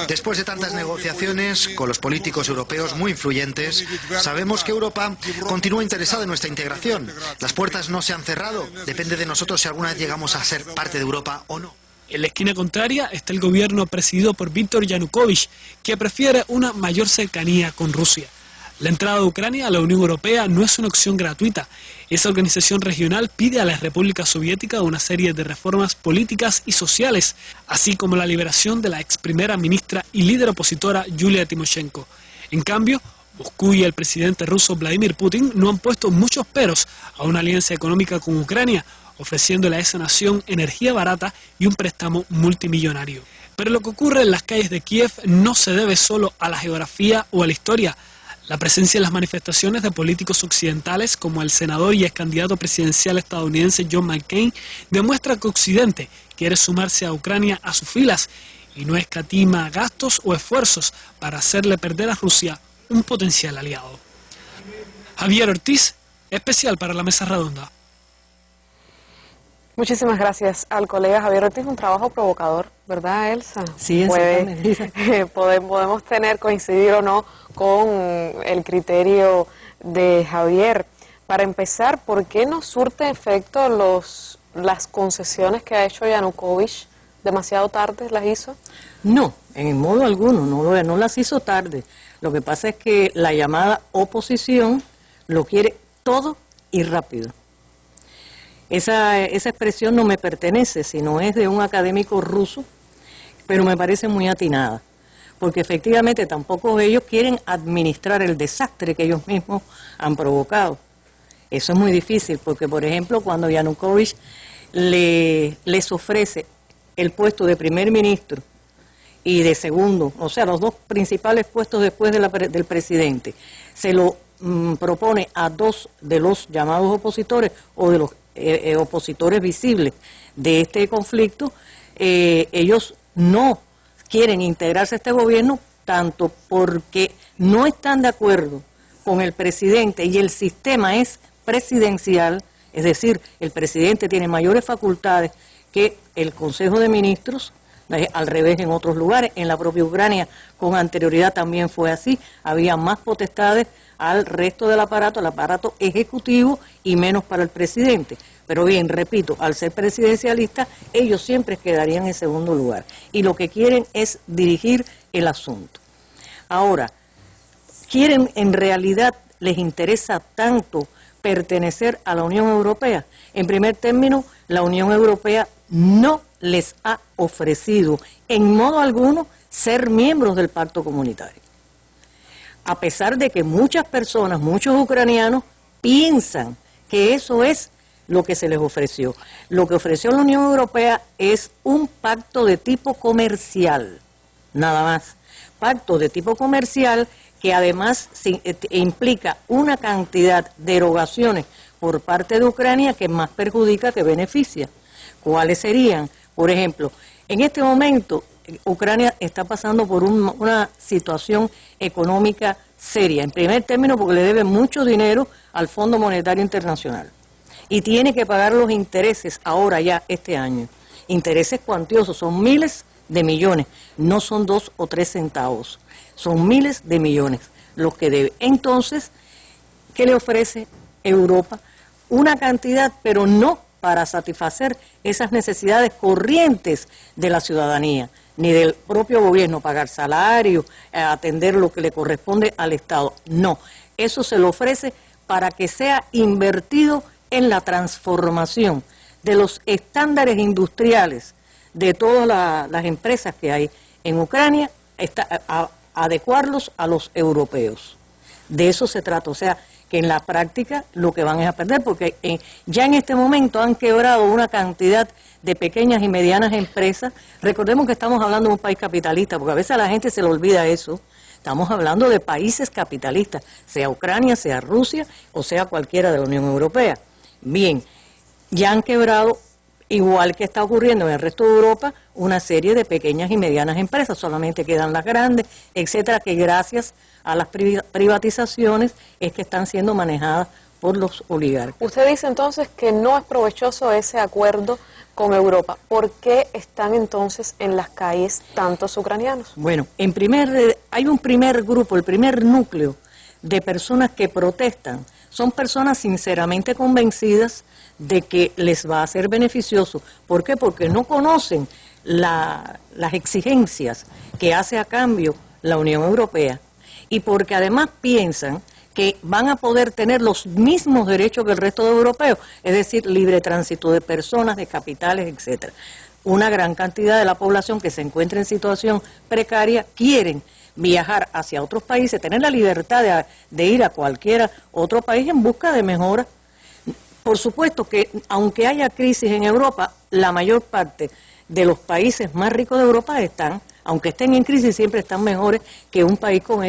Después de tantas negociaciones con los políticos europeos muy influyentes, sabemos que Europa continúa interesada en nuestra integración. Las puertas no se han cerrado. Depende de nosotros si alguna vez llegamos a ser parte de Europa o no. En la esquina contraria está el gobierno presidido por Víktor Yanukovych, que prefiere una mayor cercanía con Rusia. La entrada de Ucrania a la Unión Europea no es una opción gratuita. Esa organización regional pide a la República Soviética una serie de reformas políticas y sociales, así como la liberación de la ex primera ministra y líder opositora Yulia Timoshenko. En cambio, Moscú y el presidente ruso Vladimir Putin no han puesto muchos peros a una alianza económica con Ucrania, ofreciéndole a esa nación energía barata y un préstamo multimillonario. Pero lo que ocurre en las calles de Kiev no se debe solo a la geografía o a la historia. La presencia en las manifestaciones de políticos occidentales como el senador y ex candidato presidencial estadounidense John McCain demuestra que Occidente quiere sumarse a Ucrania a sus filas y no escatima gastos o esfuerzos para hacerle perder a Rusia un potencial aliado. Javier Ortiz, especial para la Mesa Redonda. Muchísimas gracias al colega Javier Ortiz, un trabajo provocador, ¿verdad, Elsa? Sí, exactamente. Podemos coincidir o no con el criterio de Javier. Para empezar, ¿por qué no surte efecto las concesiones que ha hecho Yanukovych? ¿Demasiado tarde las hizo? No, en modo alguno, no las hizo tarde. Lo que pasa es que la llamada oposición lo quiere todo y rápido. Esa expresión no me pertenece, sino es de un académico ruso, pero me parece muy atinada, porque efectivamente tampoco ellos quieren administrar el desastre que ellos mismos han provocado. Eso es muy difícil, porque por ejemplo cuando Yanukovych les ofrece el puesto de primer ministro y de segundo, o sea, los dos principales puestos después del presidente, se lo propone a dos de los llamados opositores o de los opositores visibles de este conflicto, ellos no quieren integrarse a este gobierno tanto porque no están de acuerdo con el presidente y el sistema es presidencial, es decir, el presidente tiene mayores facultades que el Consejo de Ministros, al revés en otros lugares, en la propia Ucrania con anterioridad también fue así, había más potestades al resto del aparato, el aparato ejecutivo y menos para el presidente. Pero bien, repito, al ser presidencialista, ellos siempre quedarían en segundo lugar. Y lo que quieren es dirigir el asunto. Ahora, ¿quieren en realidad, les interesa tanto pertenecer a la Unión Europea? En primer término, la Unión Europea no les ha ofrecido en modo alguno ser miembros del pacto comunitario. A pesar de que muchas personas, muchos ucranianos, piensan que eso es lo que se les ofreció. Lo que ofreció la Unión Europea es un pacto de tipo comercial, nada más. Pacto de tipo comercial que además implica una cantidad de erogaciones por parte de Ucrania que más perjudica que beneficia. ¿Cuáles serían? Por ejemplo, en este momento Ucrania está pasando por una situación económica seria. En primer término porque le debe mucho dinero al Fondo Monetario Internacional. Y tiene que pagar los intereses ahora ya este año. Intereses cuantiosos, son miles de millones, no son 2 o 3 centavos, son miles de millones los que debe. Entonces, ¿qué le ofrece Europa? Una cantidad, pero no para satisfacer esas necesidades corrientes de la ciudadanía, ni del propio gobierno, pagar salarios, atender lo que le corresponde al Estado. No, eso se lo ofrece para que sea invertido en la transformación de los estándares industriales de todas las empresas que hay en Ucrania, adecuarlos a los europeos. De eso se trata, o sea, que en la práctica lo que van es a perder, porque ya en este momento han quebrado una cantidad de pequeñas y medianas empresas. Recordemos que estamos hablando de un país capitalista, porque a veces a la gente se le olvida eso. Estamos hablando de países capitalistas, sea Ucrania, sea Rusia o sea cualquiera de la Unión Europea. Bien, ya han quebrado, igual que está ocurriendo en el resto de Europa, una serie de pequeñas y medianas empresas, solamente quedan las grandes, etcétera, que gracias a las privatizaciones es que están siendo manejadas por por los oligarcas. Usted dice entonces que no es provechoso ese acuerdo con Europa. ¿Por qué están entonces en las calles tantos ucranianos? Bueno, hay un primer grupo, el primer núcleo de personas que protestan. Son personas sinceramente convencidas de que les va a ser beneficioso. ¿Por qué? Porque no conocen las exigencias que hace a cambio la Unión Europea y porque además piensan que van a poder tener los mismos derechos que el resto de europeos, es decir, libre tránsito de personas, de capitales, etcétera. Una gran cantidad de la población que se encuentra en situación precaria quieren viajar hacia otros países, tener la libertad de ir a cualquier otro país en busca de mejora. Por supuesto que aunque haya crisis en Europa, la mayor parte de los países más ricos de Europa aunque estén en crisis, siempre están mejores que un país como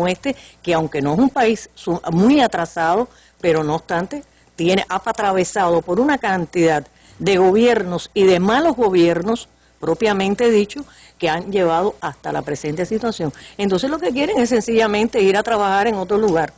este, que aunque no es un país muy atrasado, pero no obstante, ha atravesado por una cantidad de gobiernos y de malos gobiernos, propiamente dicho, que han llevado hasta la presente situación. Entonces lo que quieren es sencillamente ir a trabajar en otro lugar.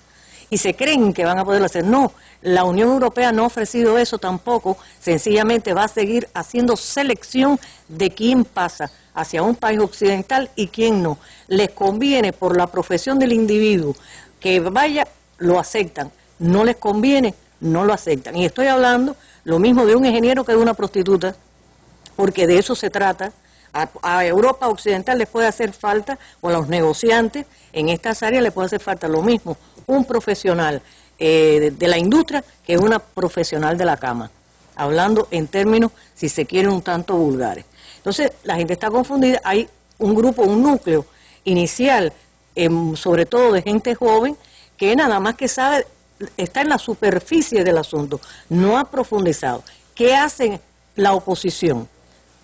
Y se creen que van a poderlo hacer. No, la Unión Europea no ha ofrecido eso tampoco, sencillamente va a seguir haciendo selección de quién pasa hacia un país occidental y quién no. Les conviene por la profesión del individuo que vaya, lo aceptan. No les conviene, no lo aceptan. Y estoy hablando lo mismo de un ingeniero que de una prostituta, porque de eso se trata. A Europa occidental les puede hacer falta, o a los negociantes en estas áreas les puede hacer falta lo mismo, un profesional de la industria que una profesional de la cama, hablando en términos, si se quiere, un tanto vulgares. Entonces, la gente está confundida, hay un grupo, un núcleo inicial, sobre todo de gente joven, que nada más que sabe, está en la superficie del asunto, no ha profundizado. ¿Qué hace la oposición?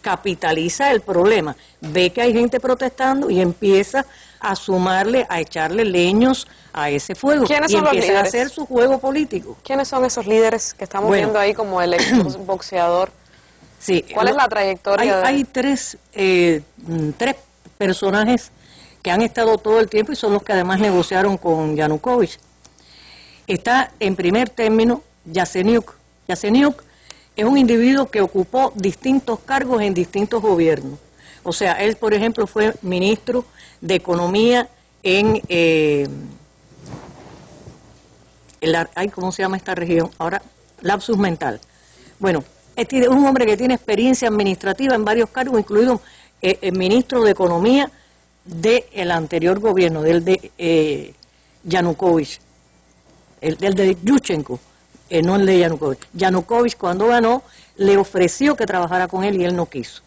Capitaliza el problema, ve que hay gente protestando y empieza a sumarle, a echarle leños a ese fuego y empieza a hacer su juego político. ¿Quiénes son esos líderes que estamos viendo ahí como el exboxeador? Sí, ¿Cuál es la trayectoria? Hay tres personajes que han estado todo el tiempo y son los que además negociaron con Yanukovych. Está en primer término Yatsenyuk. Yatsenyuk es un individuo que ocupó distintos cargos en distintos gobiernos. O sea, él, por ejemplo, fue ministro de Economía en ¿cómo se llama esta región? Ahora, lapsus mental. Bueno, es un hombre que tiene experiencia administrativa en varios cargos, incluido el ministro de Economía del anterior gobierno, del de Yanukovych, el de Yushchenko. No el de Yanukovych. Yanukovych, cuando ganó, le ofreció que trabajara con él y él no quiso.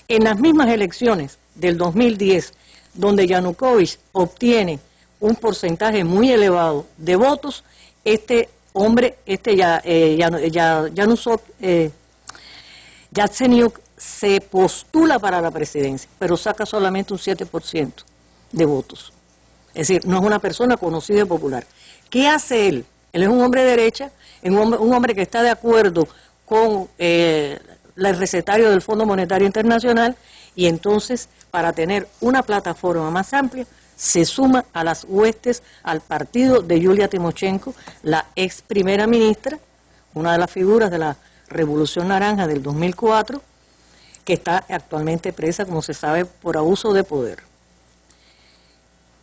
En las mismas elecciones del 2010, donde Yanukovych obtiene un porcentaje muy elevado de votos, este hombre, Yatsenyuk, se postula para la presidencia, pero saca solamente un 7% de votos. Es decir, no es una persona conocida y popular. ¿Qué hace él? Él es un hombre de derecha, un hombre que está de acuerdo con el recetario del Fondo Monetario Internacional, y entonces, para tener una plataforma más amplia, se suma a las huestes al partido de Yulia Timoshenko, la ex primera ministra, una de las figuras de la Revolución Naranja del 2004, que está actualmente presa, como se sabe, por abuso de poder.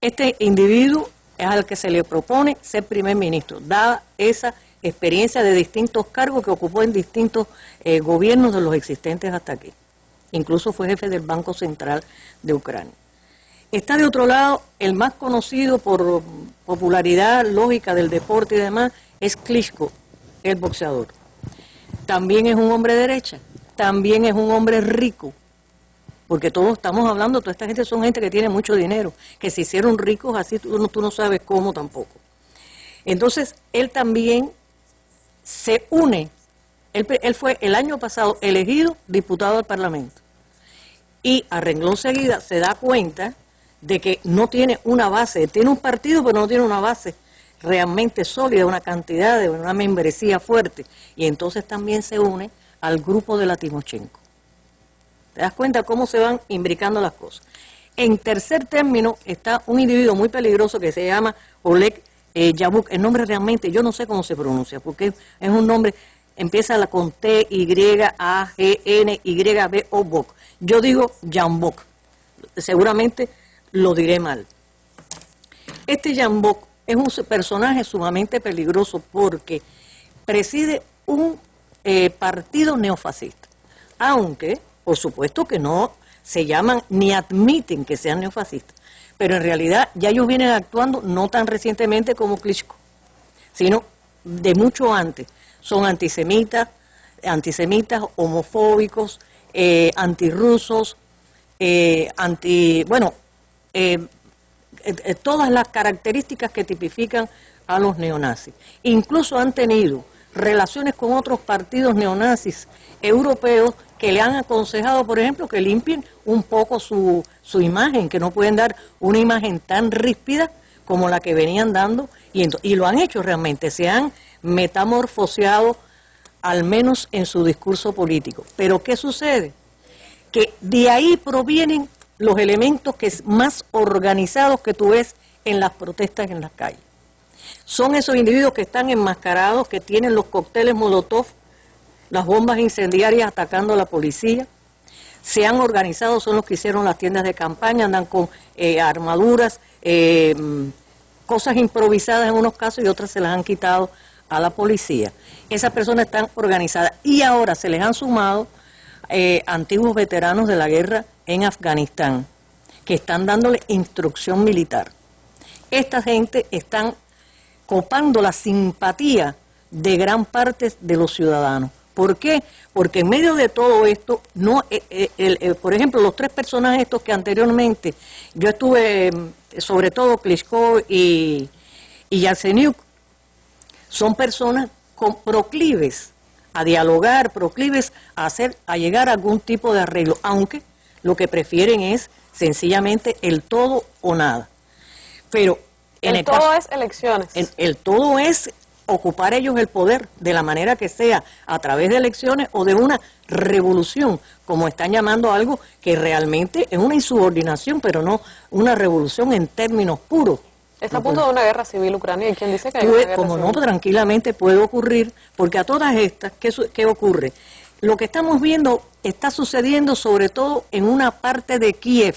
Este individuo es al que se le propone ser primer ministro, dada esa experiencia de distintos cargos que ocupó en distintos gobiernos de los existentes hasta aquí. Incluso fue jefe del Banco Central de Ucrania. Está de otro lado, el más conocido por popularidad lógica del deporte y demás, es Klitschko, el boxeador. También es un hombre de derecha, también es un hombre rico, porque todos estamos hablando, toda esta gente son gente que tiene mucho dinero, que se hicieron ricos así, tú no sabes cómo tampoco. Entonces, él también se une, él fue el año pasado elegido diputado al Parlamento, y a renglón seguida se da cuenta de que no tiene una base, tiene un partido pero no tiene una base realmente sólida, una cantidad de una membresía fuerte, y entonces también se une al grupo de la Timoshenko. ¿Te das cuenta cómo se van imbricando las cosas? En tercer término está un individuo muy peligroso que se llama Oleg Yabuk, el nombre realmente, yo no sé cómo se pronuncia, porque es un nombre, empieza con T, Y, A, G, N, Y, B, O, Bok. Yo digo Jambok, seguramente lo diré mal. Este Jambok es un personaje sumamente peligroso porque preside un partido neofascista, aunque, por supuesto que no se llaman ni admiten que sean neofascistas, pero en realidad ya ellos vienen actuando no tan recientemente como Klitschko, sino de mucho antes. Son antisemitas, homofóbicos, antirrusos, todas las características que tipifican a los neonazis. Incluso han tenido relaciones con otros partidos neonazis europeos que le han aconsejado, por ejemplo, que limpien un poco su imagen, que no pueden dar una imagen tan ríspida como la que venían dando, y lo han hecho realmente, se han metamorfoseado al menos en su discurso político. Pero ¿qué sucede? Que de ahí provienen los elementos más organizados que tú ves en las protestas en las calles. Son esos individuos que están enmascarados, que tienen los cócteles Molotov, las bombas incendiarias atacando a la policía. Se han organizado, son los que hicieron las tiendas de campaña, andan con armaduras, cosas improvisadas en unos casos y otras se las han quitado a la policía. Esas personas están organizadas y ahora se les han sumado antiguos veteranos de la guerra en Afganistán, que están dándole instrucción militar. Esta gente están copando la simpatía de gran parte de los ciudadanos. ¿Por qué? Porque en medio de todo esto, por ejemplo, los tres personajes estos que anteriormente, yo estuve, sobre todo Klitschko y Yatsenyuk, son personas proclives a dialogar, proclives a llegar a algún tipo de arreglo, aunque lo que prefieren es sencillamente el todo o nada. Pero el todo es elecciones. El todo es ocupar ellos el poder de la manera que sea, a través de elecciones o de una revolución, como están llamando algo que realmente es una insubordinación, pero no una revolución en términos puros. Está a punto de una guerra civil Ucrania, ¿y quién dice que hay una guerra como civil? No, tranquilamente puede ocurrir, porque a todas estas, ¿qué ocurre? Lo que estamos viendo está sucediendo sobre todo en una parte de Kiev,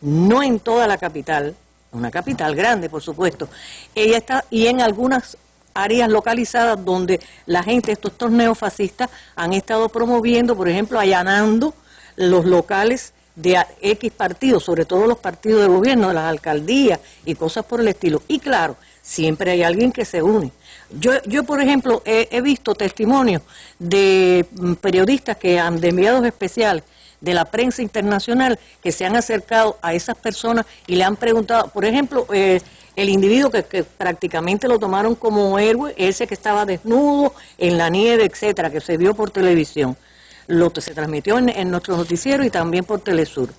no en toda la capital, una capital grande, por supuesto. Ella está, y en algunas áreas localizadas donde la gente, estos neofascistas, han estado promoviendo, por ejemplo, allanando los locales de X partidos, sobre todo los partidos de gobierno, de las alcaldías y cosas por el estilo. Y claro, siempre hay alguien que se une. Yo por ejemplo, he visto testimonios de periodistas de enviados especiales de la prensa internacional que se han acercado a esas personas y le han preguntado, por ejemplo, el individuo que prácticamente lo tomaron como héroe, ese que estaba desnudo en la nieve, etcétera, que se vio por televisión. Se transmitió en nuestro noticiero y también por Telesur.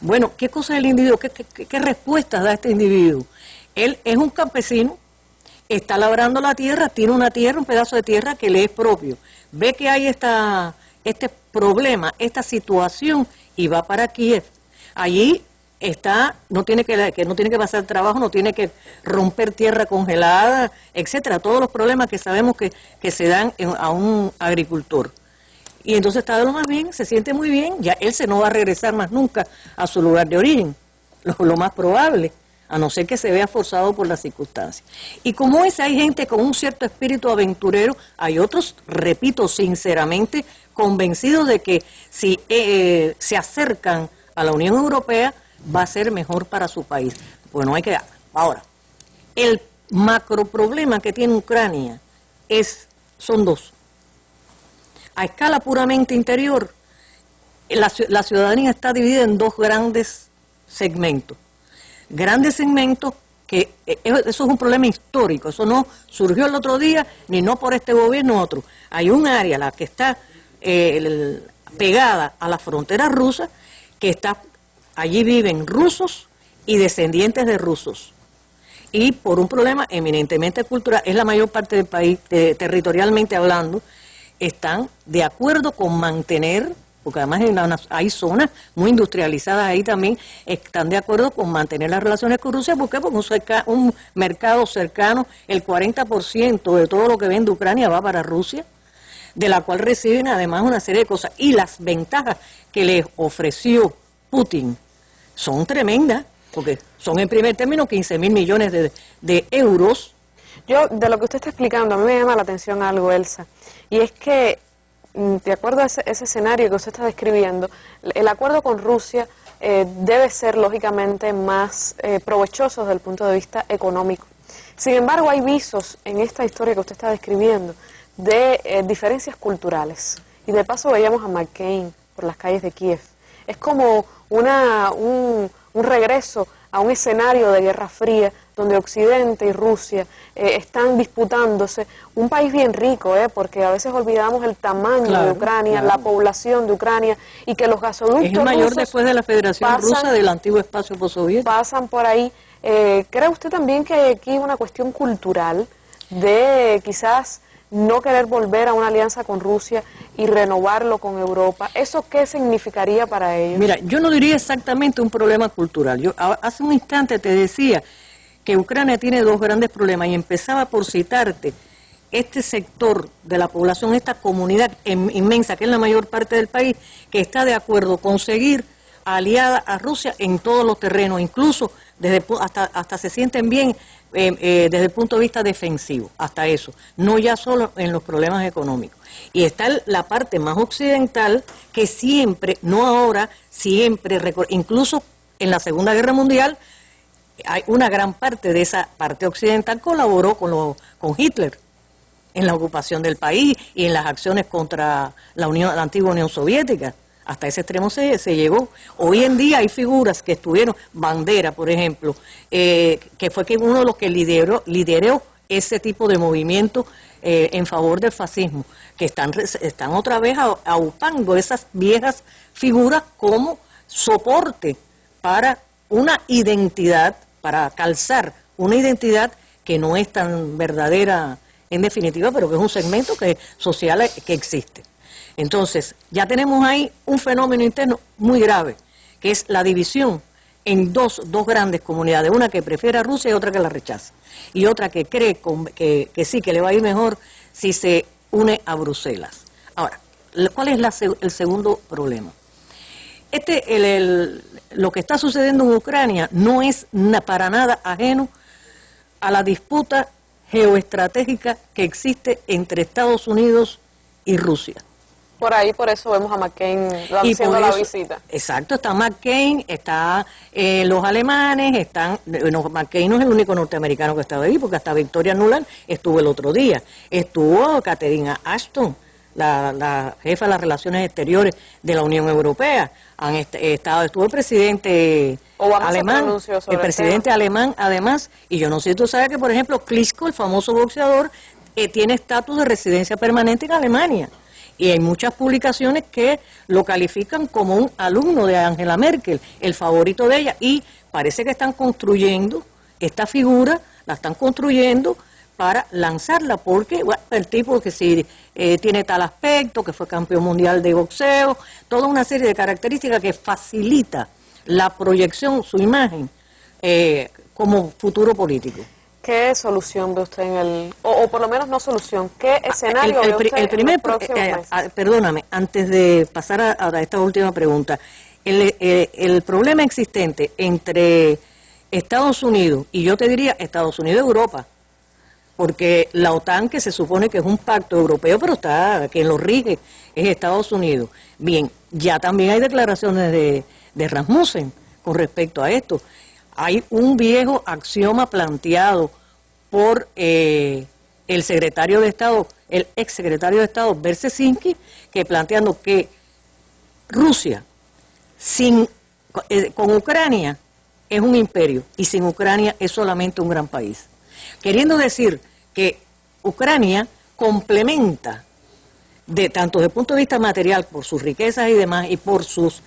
Bueno, ¿qué cosa es el individuo? ¿Qué respuestas da este individuo? Él es un campesino, está labrando la tierra, tiene una tierra, un pedazo de tierra que le es propio. Ve que hay este problema, esta situación y va para Kiev. Allí está, no tiene que pasar trabajo, no tiene que romper tierra congelada, etcétera, todos los problemas que sabemos que se dan a un agricultor. Y entonces está de lo más bien, se siente muy bien, ya él no va a regresar más nunca a su lugar de origen, lo más probable, a no ser que se vea forzado por las circunstancias. Y como hay gente con un cierto espíritu aventurero, hay otros, repito, sinceramente, convencidos de que si se acercan a la Unión Europea, va a ser mejor para su país. Bueno, hay que... Ahora, el macro problema que tiene Ucrania son dos. A escala puramente interior, la ciudadanía está dividida en dos grandes segmentos. Grandes segmentos que eso es un problema histórico, eso no surgió el otro día, ni no por este gobierno otro. Hay un área, la que está pegada a la frontera rusa, allí viven rusos y descendientes de rusos. Y por un problema eminentemente cultural, es la mayor parte del país, territorialmente hablando, están de acuerdo con mantener porque además hay zonas muy industrializadas ahí también, están de acuerdo con mantener las relaciones con Rusia. ¿Por qué? Porque un mercado cercano, el 40% de todo lo que vende Ucrania va para Rusia, de la cual reciben además una serie de cosas. Y las ventajas que les ofreció Putin son tremendas, porque son en primer término 15.000 millones de euros. Yo, de lo que usted está explicando, a mí me llama la atención algo, Elsa, y es que, de acuerdo a ese escenario que usted está describiendo, el acuerdo con Rusia debe ser lógicamente más provechoso desde el punto de vista económico. Sin embargo, hay visos en esta historia que usted está describiendo de diferencias culturales. Y de paso veíamos a McCain por las calles de Kiev. Es como un regreso a un escenario de Guerra Fría, donde Occidente y Rusia están disputándose un país bien rico, porque a veces olvidamos el tamaño de Ucrania, la población de Ucrania, y que los gasoductos es el mayor después de la Federación Rusa del antiguo espacio postsoviético. Pasan por ahí. ¿Cree usted también que aquí hay una cuestión cultural de quizás no querer volver a una alianza con Rusia y renovarlo con Europa? ¿Eso qué significaría para ellos? Mira, yo no diría exactamente un problema cultural. Yo hace un instante te decía que Ucrania tiene dos grandes problemas y empezaba por citarte este sector de la población, esta comunidad inmensa que es la mayor parte del país, que está de acuerdo con seguir aliada a Rusia en todos los terrenos, incluso hasta se sienten bien desde el punto de vista defensivo, hasta eso, no ya solo en los problemas económicos. Y está la parte más occidental que siempre, no ahora, siempre, incluso en la Segunda Guerra Mundial, hay una gran parte de esa parte occidental colaboró con Hitler en la ocupación del país y en las acciones contra la antigua Unión Soviética. Hasta ese extremo se llegó. Hoy en día hay figuras que estuvieron, Bandera, por ejemplo, que fue uno de los que lideró ese tipo de movimiento en favor del fascismo, que están otra vez aupando esas viejas figuras como soporte para una identidad, para calzar una identidad que no es tan verdadera en definitiva, pero que es un segmento social que existe. Entonces, ya tenemos ahí un fenómeno interno muy grave, que es la división en dos grandes comunidades, una que prefiere a Rusia y otra que la rechaza, y otra que cree que sí, que le va a ir mejor si se une a Bruselas. Ahora, ¿cuál es el segundo problema? Lo que está sucediendo en Ucrania no es para nada ajeno a la disputa geoestratégica que existe entre Estados Unidos y Rusia. Por eso vemos a McCain haciendo la visita. Exacto, está McCain, está los alemanes, McCain no es el único norteamericano que estaba ahí, porque hasta Victoria Nuland estuvo el otro día. Estuvo Catherine Ashton, la jefa de las relaciones exteriores de la Unión Europea. Estuvo el presidente alemán, alemán además, y yo no sé si tú sabes que, por ejemplo, Klitschko, el famoso boxeador, tiene estatus de residencia permanente en Alemania. Y hay muchas publicaciones que lo califican como un alumno de Angela Merkel, el favorito de ella, y parece que están construyendo esta figura, la están construyendo para lanzarla, porque el tipo que sí tiene tal aspecto, que fue campeón mundial de boxeo, toda una serie de características que facilita la proyección, su imagen, como futuro político. ¿Qué solución ve usted o por lo menos no solución, qué escenario ve usted en los próximos meses? Perdóname, antes de pasar a esta última pregunta, el problema existente entre Estados Unidos, y yo te diría Estados Unidos y Europa, porque la OTAN, que se supone que es un pacto europeo, pero quien lo rige es Estados Unidos. Bien, ya también hay declaraciones de Rasmussen con respecto a esto. Hay un viejo axioma planteado por el secretario de Estado, el exsecretario de Estado Berzesinski, que planteando que Rusia con Ucrania es un imperio y sin Ucrania es solamente un gran país. Queriendo decir que Ucrania complementa, tanto desde el punto de vista material, por sus riquezas y demás, y por sus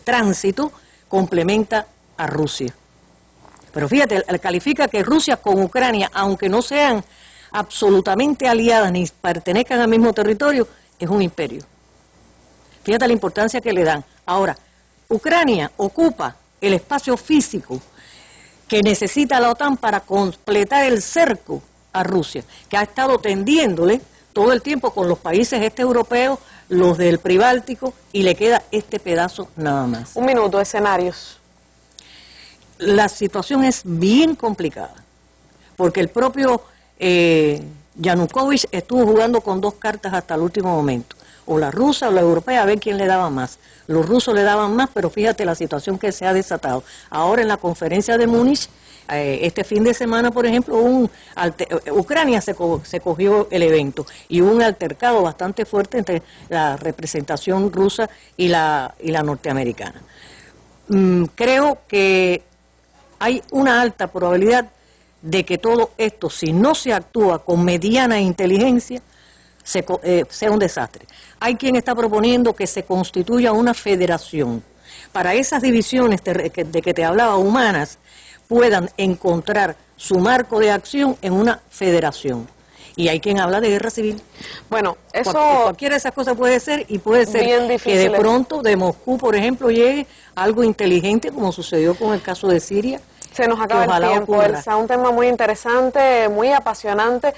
tránsito, complementa a Rusia. Pero fíjate, califica que Rusia con Ucrania, aunque no sean absolutamente aliadas ni pertenezcan al mismo territorio, es un imperio. Fíjate la importancia que le dan. Ahora, Ucrania ocupa el espacio físico que necesita la OTAN para completar el cerco a Rusia, que ha estado tendiéndole todo el tiempo con los países europeos, los del Pribáltico, y le queda este pedazo nada más. Un minuto, escenarios. La situación es bien complicada, porque el propio Yanukovych estuvo jugando con dos cartas hasta el último momento, o la rusa o la europea, a ver quién le daba más. Los rusos le daban más, pero fíjate la situación que se ha desatado. Ahora en la conferencia de Múnich, este fin de semana, por ejemplo, Ucrania se cogió el evento y hubo un altercado bastante fuerte entre la representación rusa y la norteamericana. Creo que hay una alta probabilidad de que todo esto, si no se actúa con mediana inteligencia, sea un desastre. Hay quien está proponiendo que se constituya una federación para esas divisiones de que te hablaba, humanas, puedan encontrar su marco de acción en una federación. Y hay quien habla de guerra civil. Bueno, eso... Cualquiera de esas cosas puede ser, y puede ser que de pronto de Moscú, por ejemplo, llegue algo inteligente, como sucedió con el caso de Siria. Se nos acaba el tiempo, Elsa. Un tema muy interesante, muy apasionante.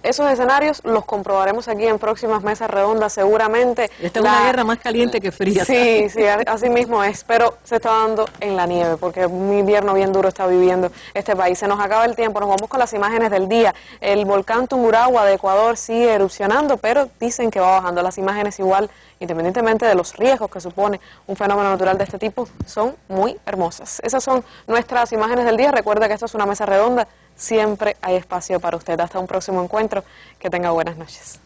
Esos escenarios los comprobaremos aquí en próximas mesas redondas seguramente. Esta es una guerra más caliente que fría. Sí, sí, así mismo es, pero se está dando en la nieve, porque un invierno bien duro está viviendo este país. Se nos acaba el tiempo, nos vamos con las imágenes del día. El volcán Tungurahua de Ecuador sigue erupcionando, pero dicen que va bajando. Las imágenes igual, independientemente de los riesgos que supone un fenómeno natural de este tipo, son muy hermosas. Esas son nuestras imágenes del día. Recuerda que esto es una mesa redonda. Siempre hay espacio para usted. Hasta un próximo encuentro. Que tenga buenas noches.